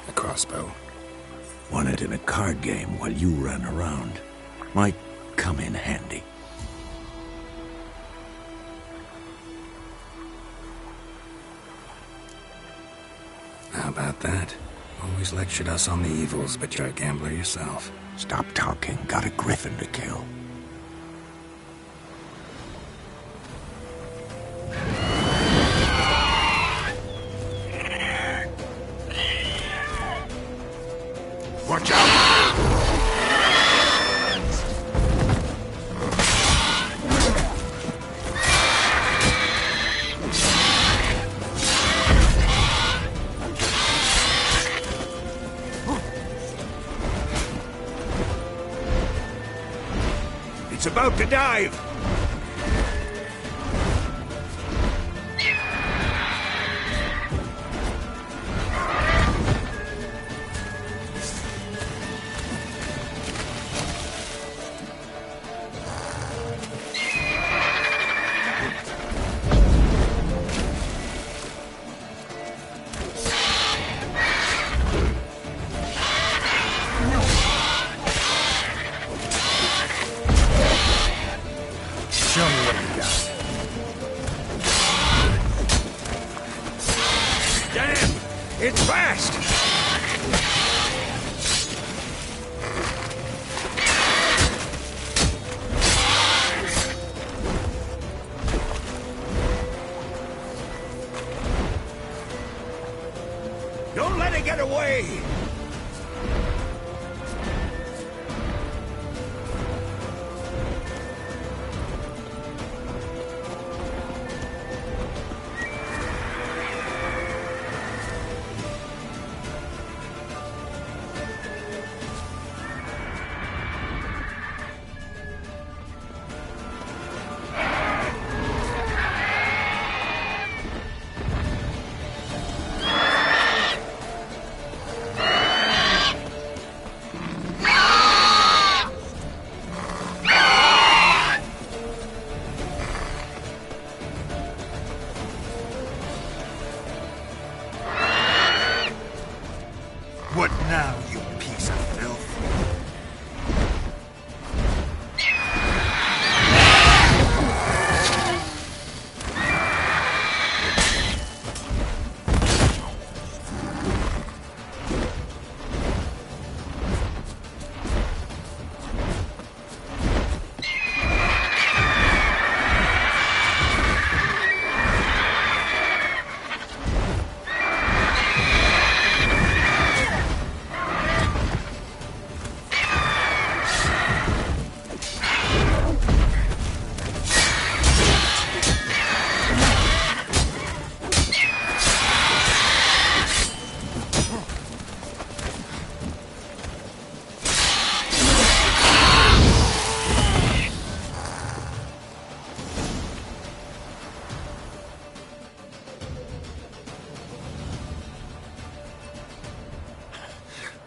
A crossbow. Won it in a card game while you ran around. Might come in handy. How about that? Always lectured us on the evils, but you're a gambler yourself. Stop talking. Got a griffin to kill. Watch out! It's about to dive! Show me what you got. Damn! It's fast! Don't let it get away!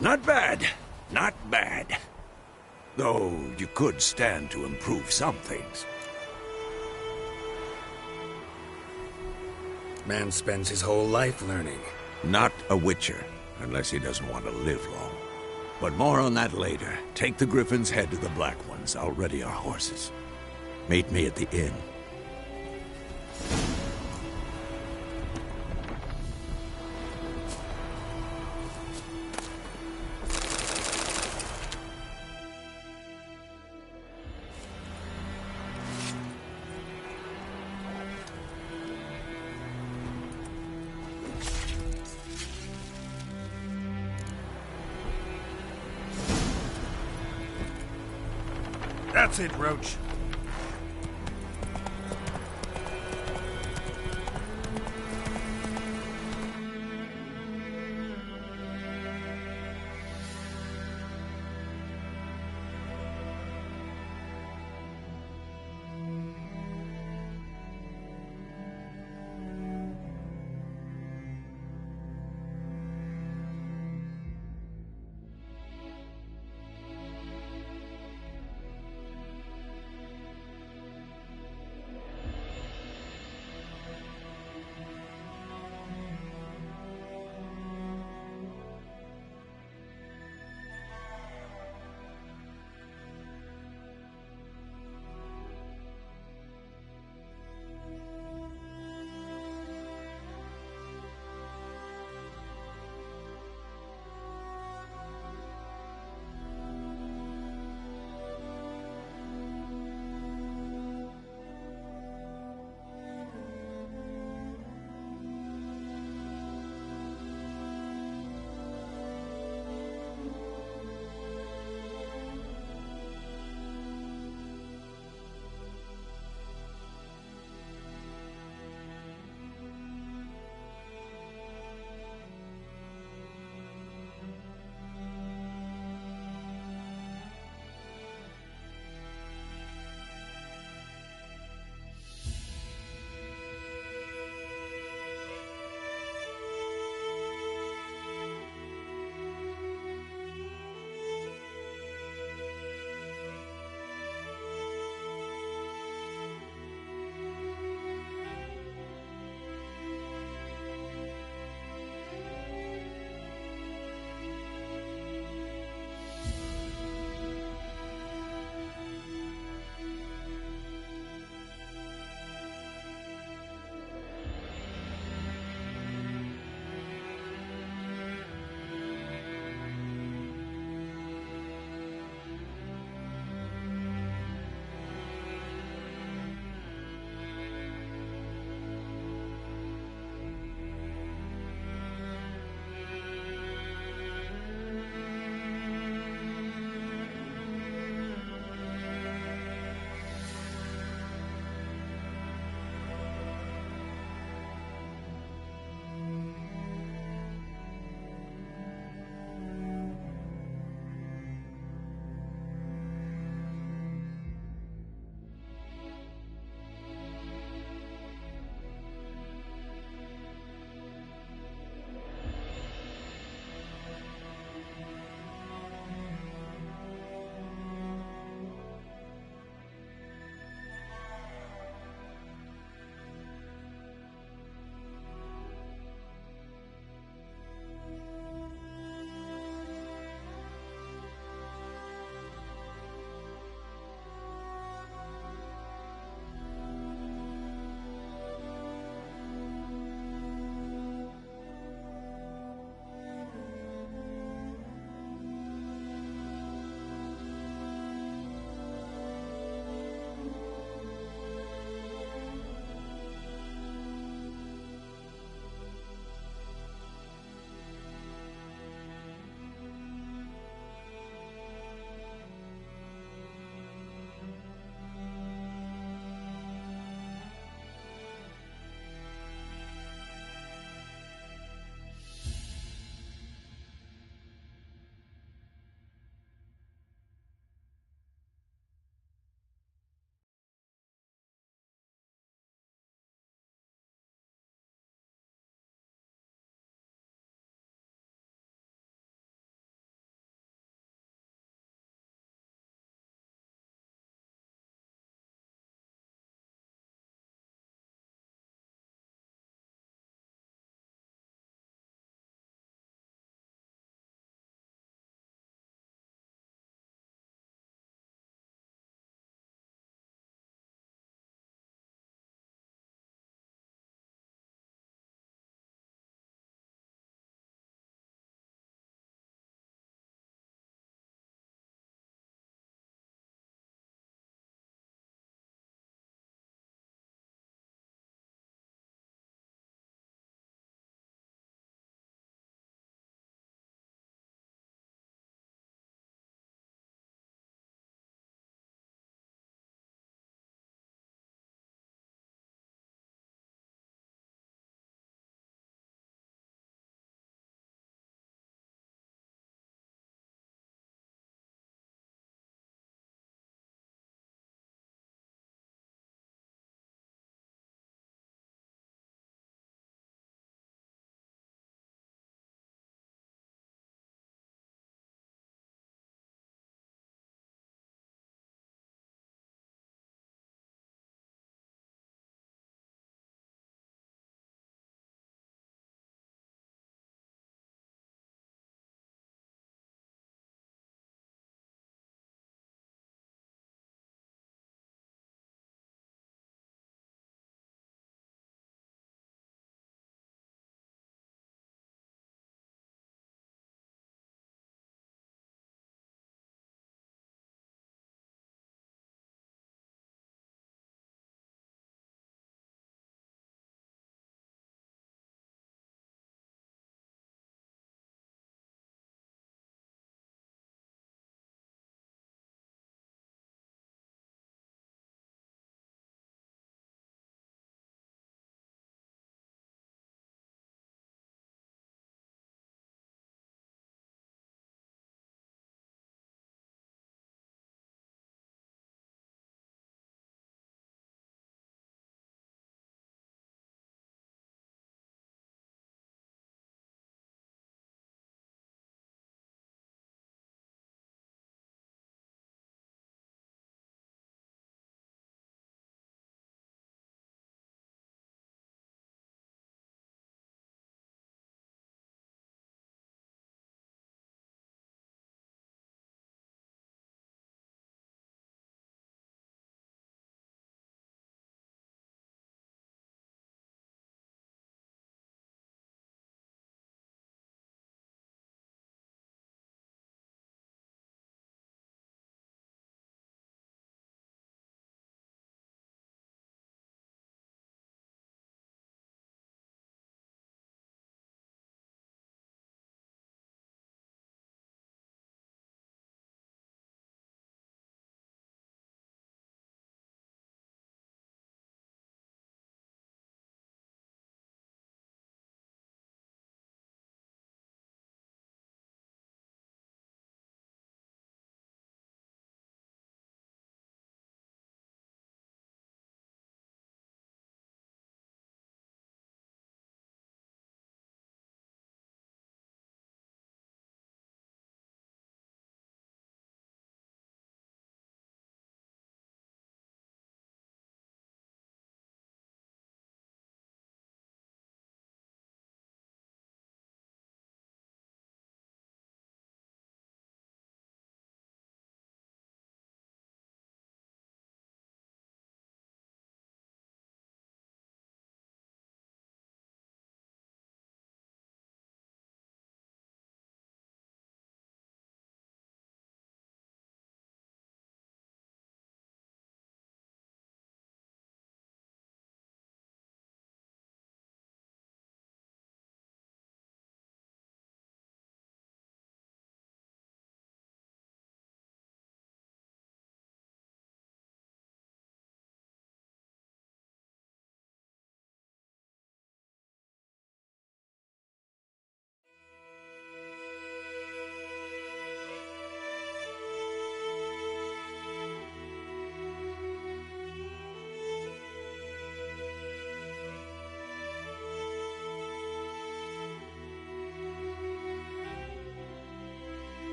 Not bad. Not bad. Though you could stand to improve some things. Man spends his whole life learning. Not a witcher, unless he doesn't want to live long. But more on that later. Take the Griffin's head to the Black Ones. I'll ready our horses. Meet me at the inn. That's it, Roach.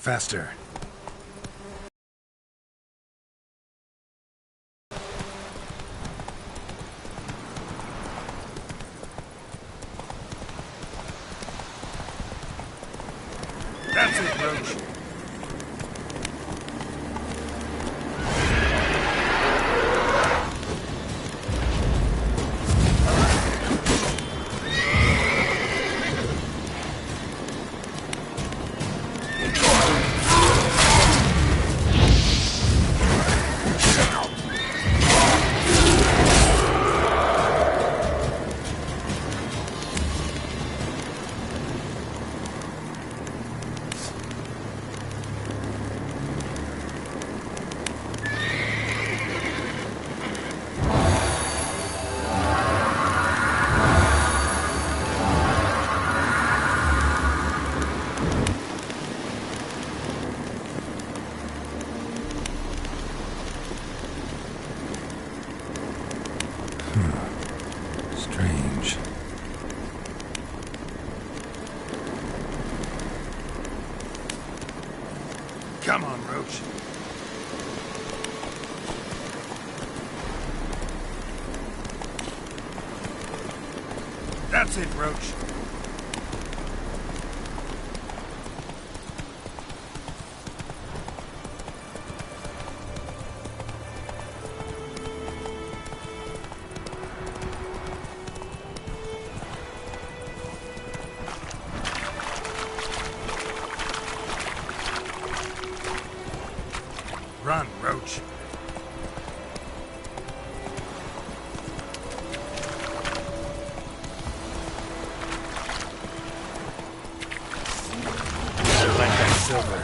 Faster. That's it, Roach. Strange. Come on, Roach. That's it, Roach. Run, Roach. Like that silver.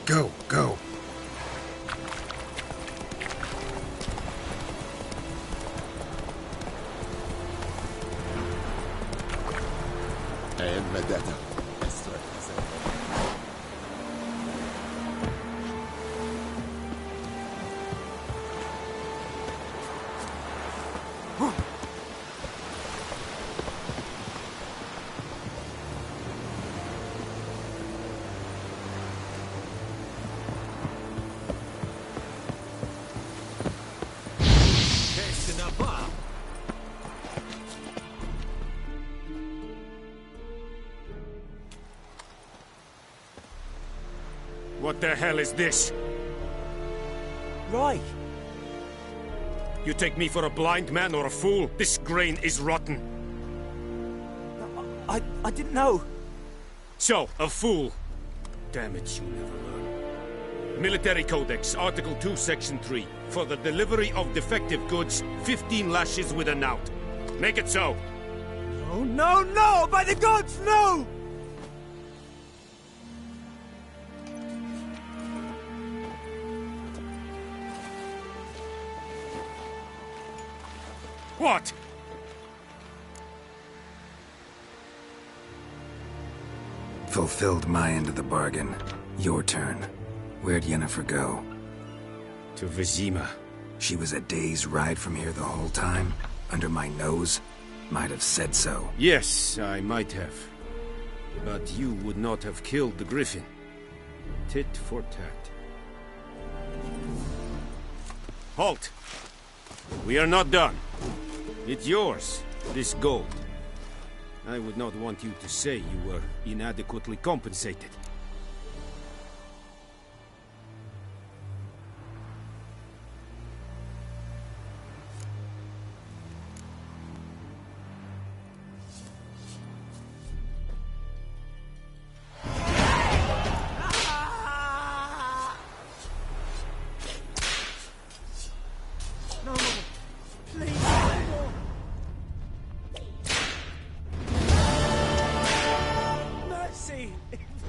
Go, go. What the hell is this? Right. You take me for a blind man or a fool? This grain is rotten. I didn't know. So, a fool. Damn it, you never learn. Military Codex, Article 2, Section 3. For the delivery of defective goods, 15 lashes with a knout. Make it so. Oh, no, no! By the gods, no! What? Fulfilled my end of the bargain. Your turn. Where'd Yennefer go? To Vizima. She was a day's ride from here the whole time? Under my nose? Might have said so. Yes, I might have. But you would not have killed the Griffin. Tit for tat. Halt! We are not done. It's yours, this gold. I would not want you to say you were inadequately compensated.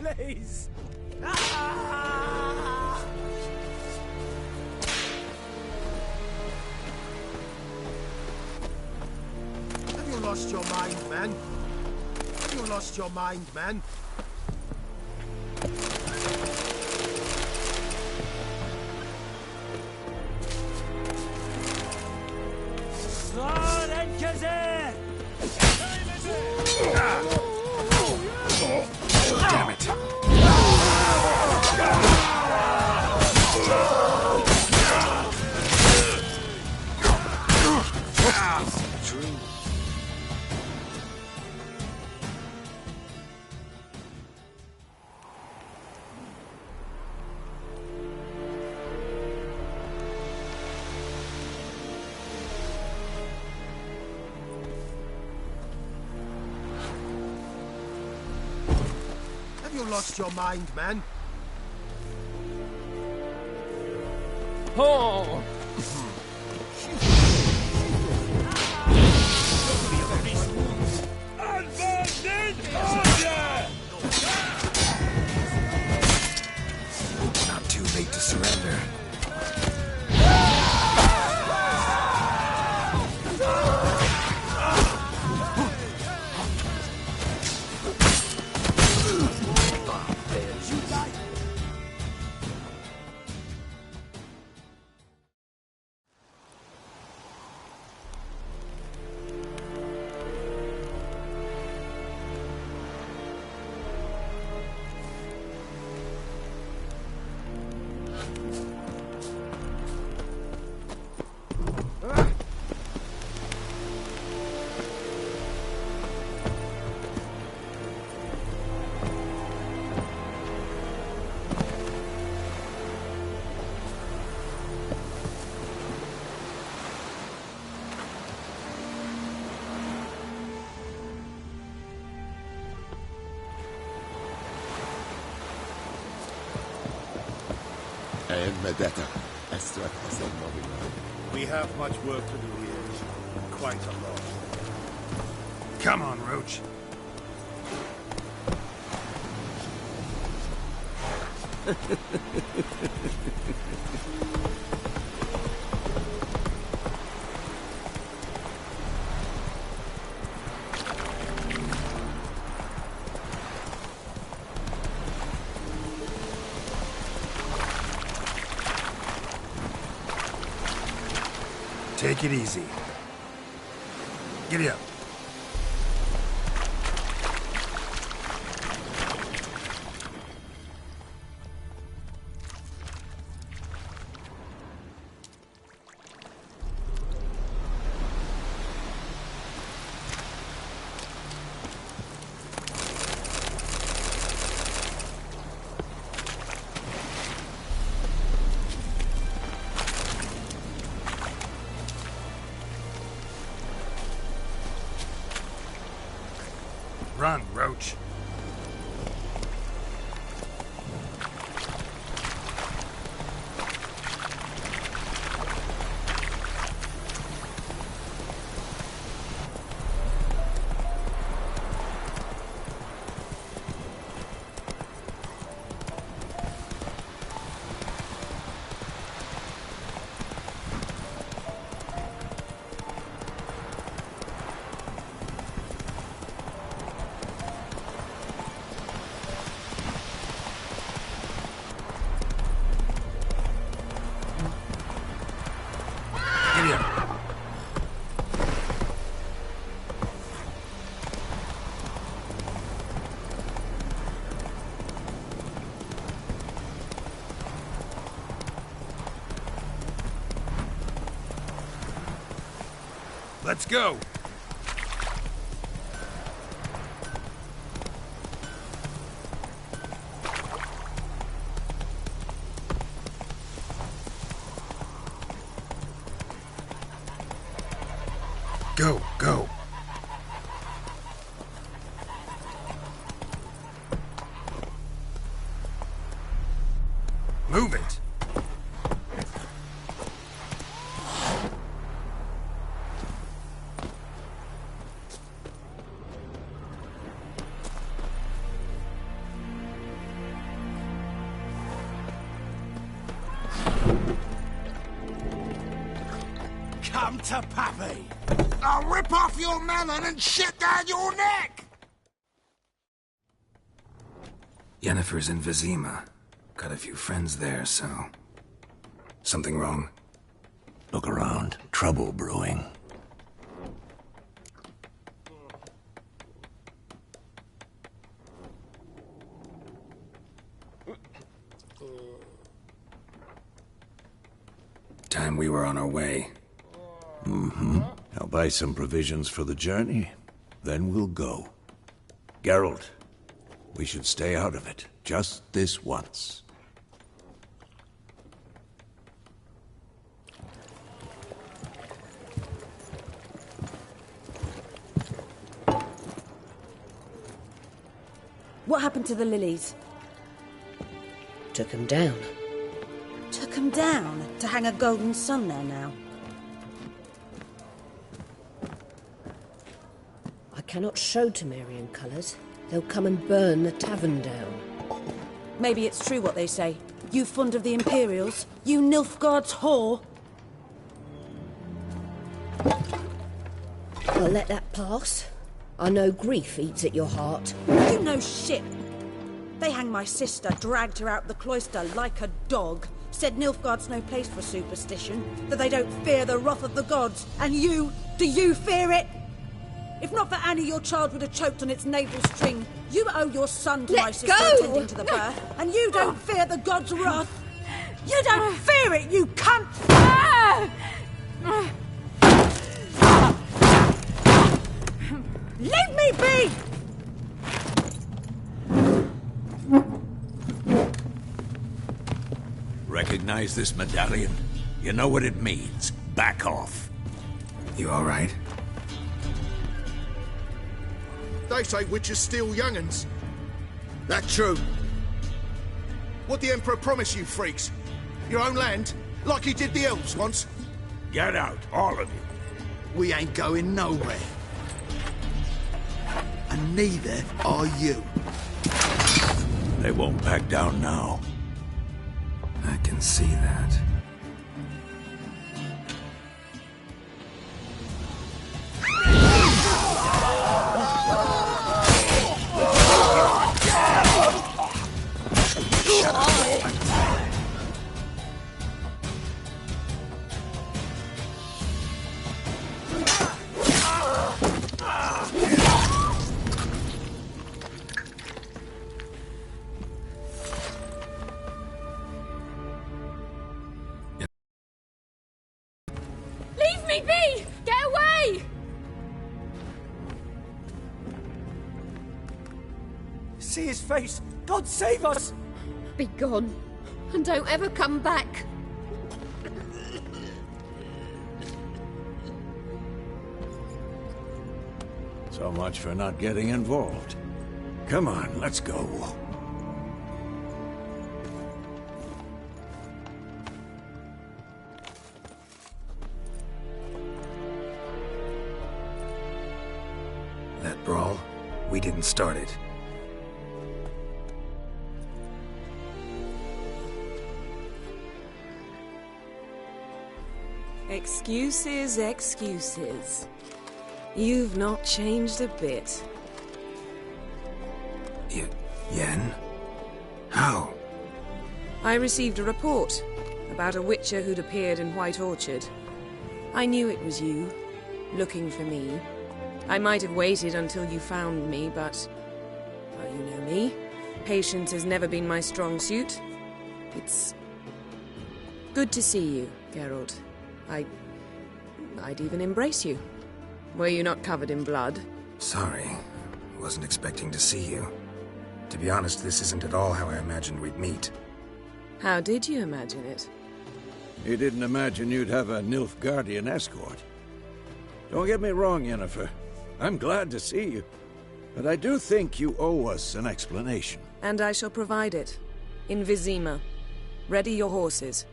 Please! Have you lost your mind, man? Have you lost your mind, man? Kazan! Damn it. Have you lost your mind, man? Oh! Not too late to surrender. We have much work to do here. Quite a lot. Come on, Roach. Take it easy. Giddy up. Run, Roach. Let's go! Go, go! Move it! Come to Pappy! I'll rip off your melon and shit down your neck! Yennefer's in Vizima. Got a few friends there, so... Something wrong? Look around. Trouble brewing. time we were on our way. I'll buy some provisions for the journey, then we'll go. Geralt, we should stay out of it, just this once. What happened to the lilies? Took 'em down. Took 'em down to hang a golden sun there now. I cannot show Temerian colours. They'll come and burn the tavern down. Maybe it's true what they say. You fond of the Imperials? You Nilfgaard's whore? I'll let that pass. I know grief eats at your heart. You know shit. They hanged my sister, dragged her out the cloister like a dog. Said Nilfgaard's no place for superstition, that they don't fear the wrath of the gods. And you, do you fear it? If not for Annie, your child would have choked on its navel string. You owe your son to my sister attending to the birth, and you don't fear the gods' wrath. You don't fear it, you cunt! Leave me be! Recognize this medallion? You know what it means. Back off. You all right? They say witches steal young'uns. That true? What the Emperor promise you, freaks? Your own land? Like he did the elves once? Get out, all of you. We ain't going nowhere. And neither are you. They won't back down now. I can see that. Leave me be! Get away! See his face! God save us! Be gone, and don't ever come back. So much for not getting involved. Come on, let's go. That brawl, we didn't start it. Excuses, excuses. You've not changed a bit. Yen? How? I received a report about a witcher who'd appeared in White Orchard. I knew it was you, looking for me. I might have waited until you found me, but... well, you know me. Patience has never been my strong suit. It's... good to see you, Geralt. I'd even embrace you. Were you not covered in blood? Sorry. Wasn't expecting to see you. To be honest, this isn't at all how I imagined we'd meet. How did you imagine it? You didn't imagine you'd have a Nilfgaardian escort. Don't get me wrong, Yennefer. I'm glad to see you. But I do think you owe us an explanation. And I shall provide it. In Vizima. Ready your horses.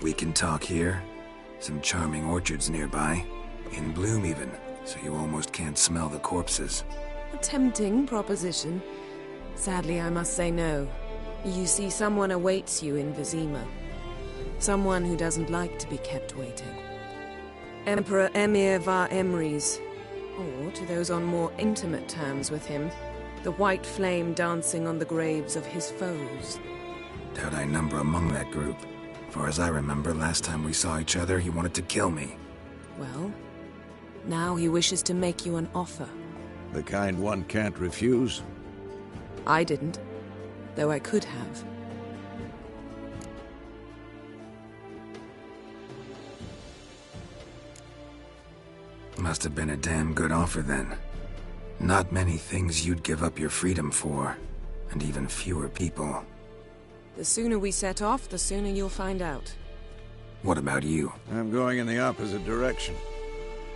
We can talk here. Some charming orchards nearby. In bloom even, so you almost can't smell the corpses. A tempting proposition. Sadly, I must say no. You see, someone awaits you in Vizima. Someone who doesn't like to be kept waiting. Emperor Emir var Emrys. Or, to those on more intimate terms with him, the white flame dancing on the graves of his foes. Doubt I number among that group. Far as I remember, last time we saw each other, he wanted to kill me. Well, now he wishes to make you an offer. The kind one can't refuse? I didn't, though I could have. Must have been a damn good offer then. Not many things you'd give up your freedom for, and even fewer people. The sooner we set off, the sooner you'll find out. What about you? I'm going in the opposite direction.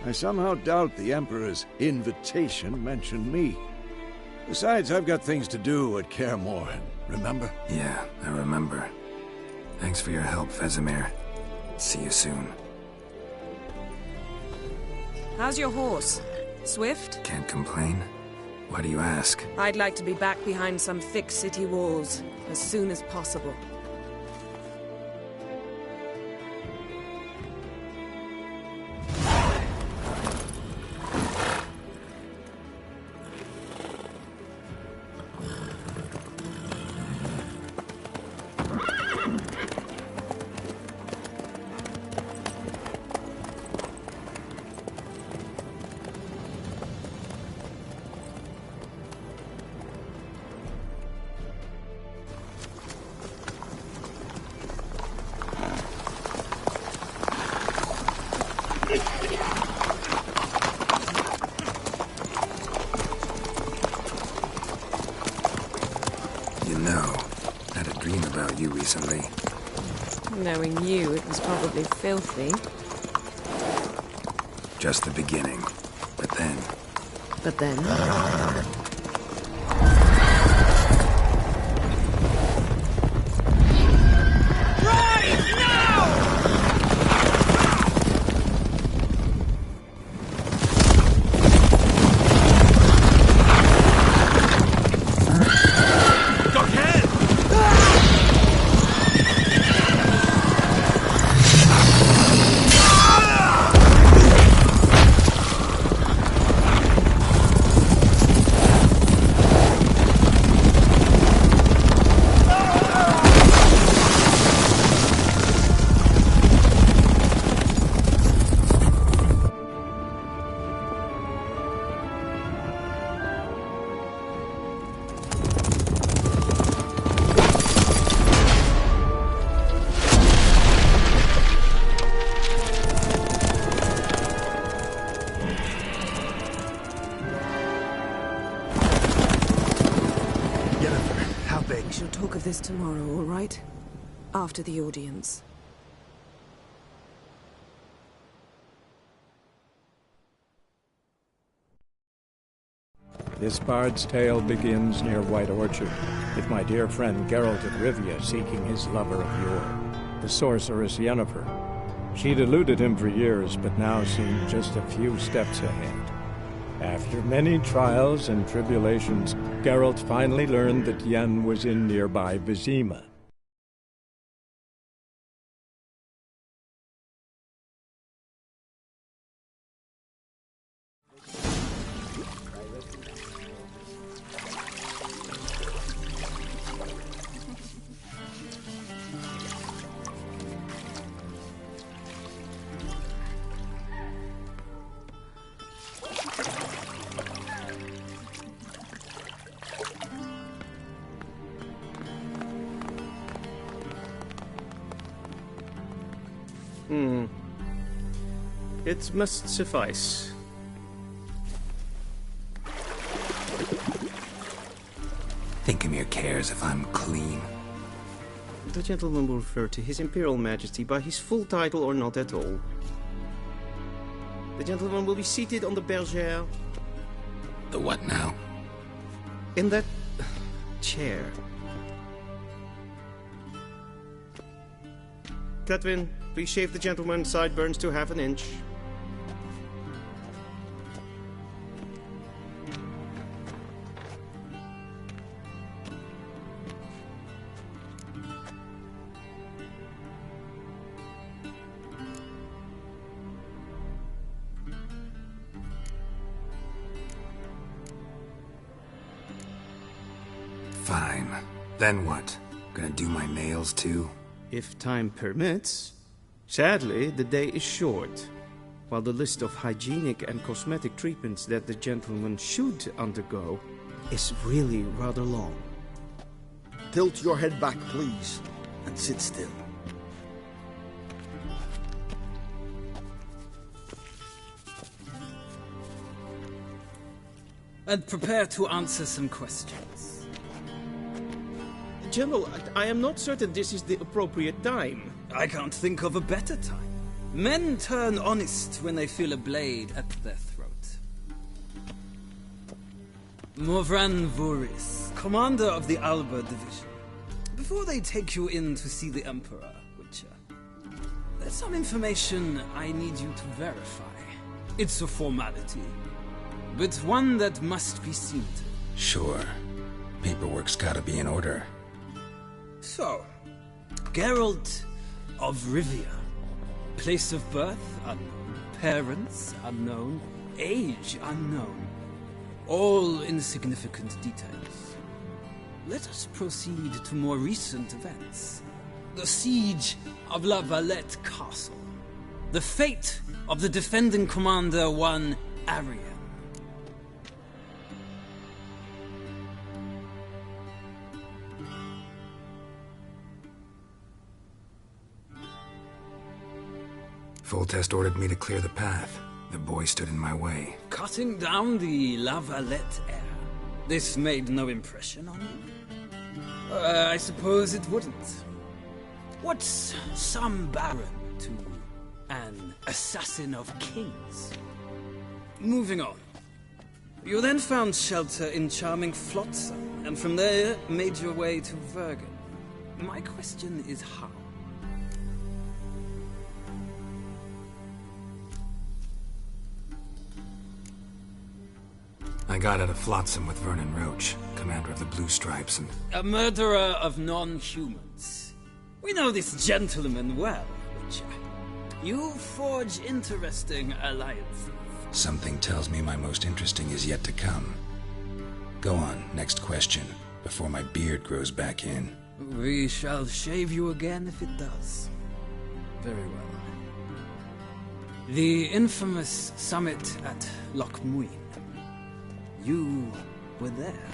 I somehow doubt the Emperor's invitation mentioned me. Besides, I've got things to do at Kaer Morhen, remember? Yeah, I remember. Thanks for your help, Vesemir. See you soon. How's your horse? Swift? Can't complain. Why do you ask? I'd like to be back behind some thick city walls as soon as possible. You know, I had a dream about you recently. Knowing you, it was probably filthy. Just the beginning. But then... But then... We shall talk of this tomorrow, all right? After the audience. This bard's tale begins near White Orchard, with my dear friend Geralt of Rivia seeking his lover of yore, the sorceress Yennefer. She'd eluded him for years, but now seemed just a few steps ahead. After many trials and tribulations, Geralt finally learned that Yen was in nearby Vizima. It must suffice. Thinkemere cares if I'm clean. The gentleman will refer to His Imperial Majesty by his full title or not at all. The gentleman will be seated on the bergère. The what now? In that chair. Cletwin, please shave the gentleman's sideburns to half an inch. Fine. Then what? Gonna do my nails too? If time permits. Sadly, the day is short, while the list of hygienic and cosmetic treatments that the gentleman should undergo is really rather long. Tilt your head back, please, and sit still. and prepare to answer some questions. General, I am not certain this is the appropriate time. I can't think of a better time. Men turn honest when they feel a blade at their throat. Morvran Voris, commander of the Alba Division. Before they take you in to see the Emperor, Witcher, there's some information I need you to verify. It's a formality, but one that must be seen to. Sure. Paperwork's gotta be in order. So, Geralt of Rivia. Place of birth unknown. Parents unknown. Age unknown. All insignificant details. Let us proceed to more recent events. The siege of La Valette Castle. The fate of the defending commander, one Arian. Foltest ordered me to clear the path. The boy stood in my way. Cutting down the La Valette heir. This made no impression on you? I suppose it wouldn't. What's some baron to an assassin of kings? Moving on. You then found shelter in charming Flotsam, and from there made your way to Vergen. My question is how? I got out of Flotsam with Vernon Roach, commander of the Blue Stripes, and... A murderer of non-humans. We know this gentleman well, Witcher. You forge interesting alliances. Something tells me my most interesting is yet to come. Go on, next question, before my beard grows back in. We shall shave you again if it does. Very well. The infamous summit at Loch Muin. You were there.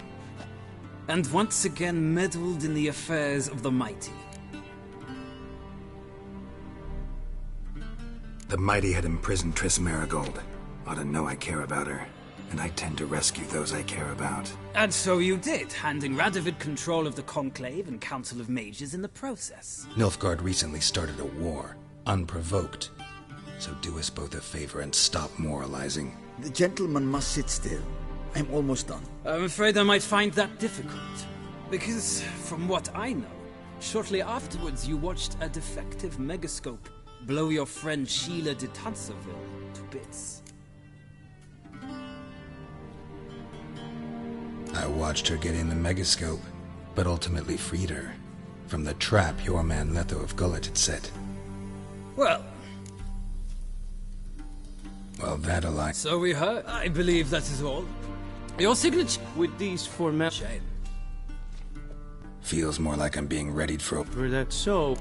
And once again meddled in the affairs of the mighty. The mighty had imprisoned Triss Marigold. Ought to know I care about her. And I tend to rescue those I care about. And so you did, handing Radovid control of the Conclave and Council of Mages in the process. Nilfgaard recently started a war, unprovoked. So do us both a favor and stop moralizing. The gentleman must sit still. I'm almost done. I'm afraid I might find that difficult. Because, from what I know, shortly afterwards you watched a defective megascope blow your friend Sheila de Tanserville to bits. I watched her get in the megascope, but ultimately freed her from the trap your man Letho of Gullet had set. Well, that alliance... So we heard. I believe that is all. Your signature? With these formalities... Shame. Feels more like I'm being readied for... Were that so...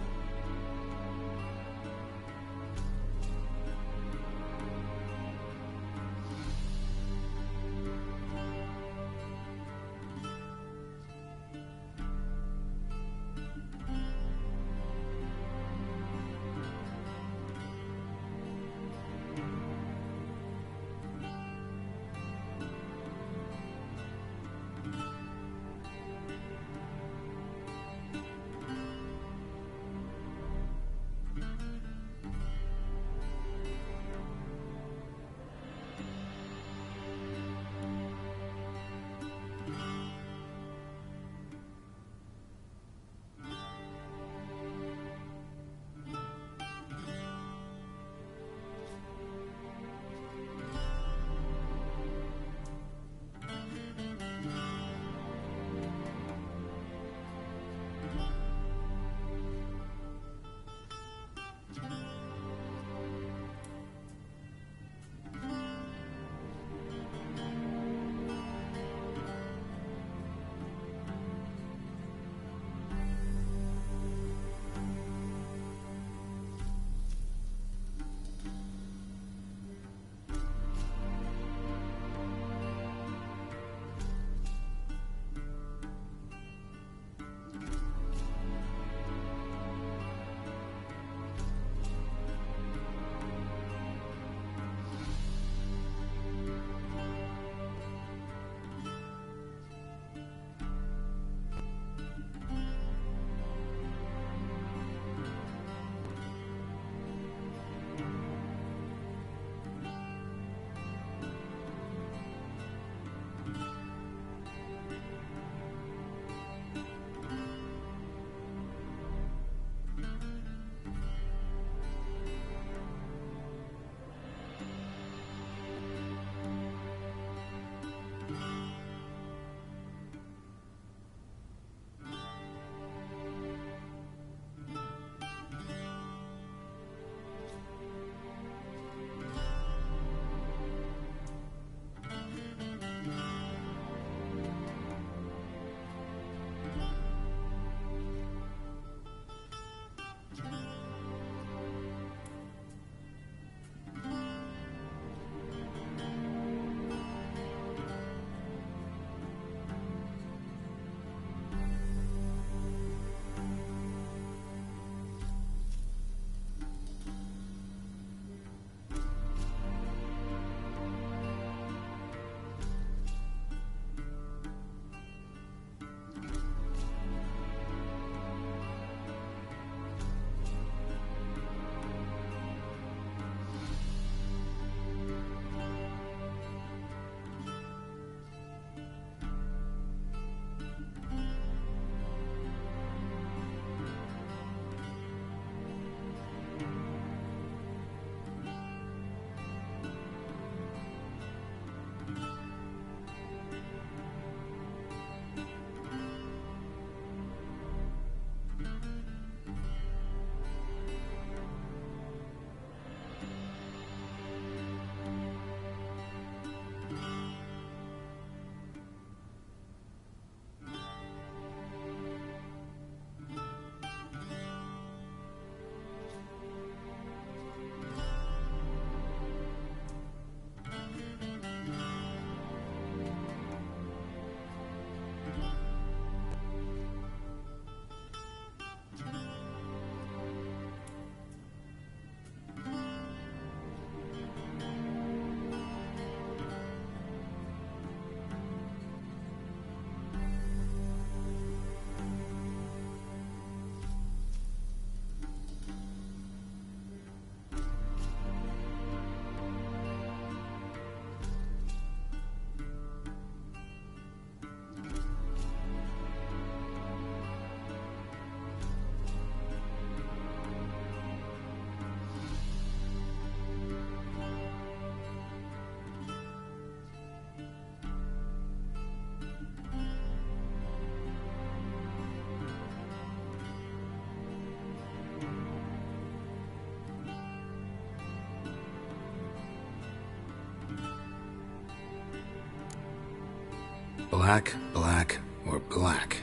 Black, black, or black?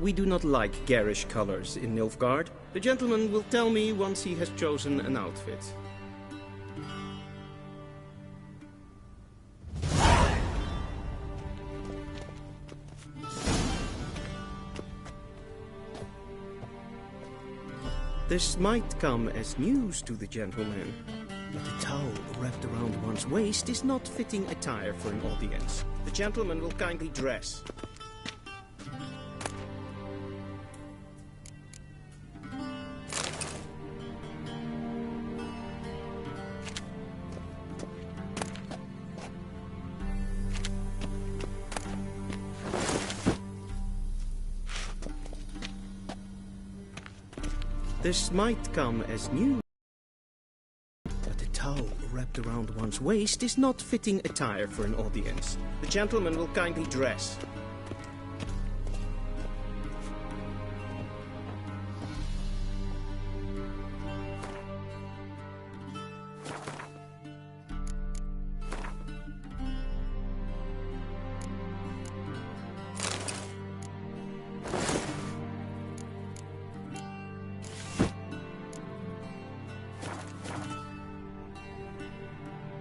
We do not like garish colors in Nilfgaard. The gentleman will tell me once he has chosen an outfit. This might come as news to the gentleman, but a towel wrapped around one's waist is not fitting attire for an audience. The gentleman will kindly dress. This might come as news, but a towel wrapped around one's waist is not fitting attire for an audience. The gentleman will kindly dress.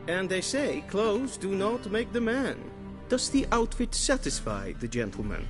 And they say clothes do not make the man. Does the outfit satisfy the gentleman?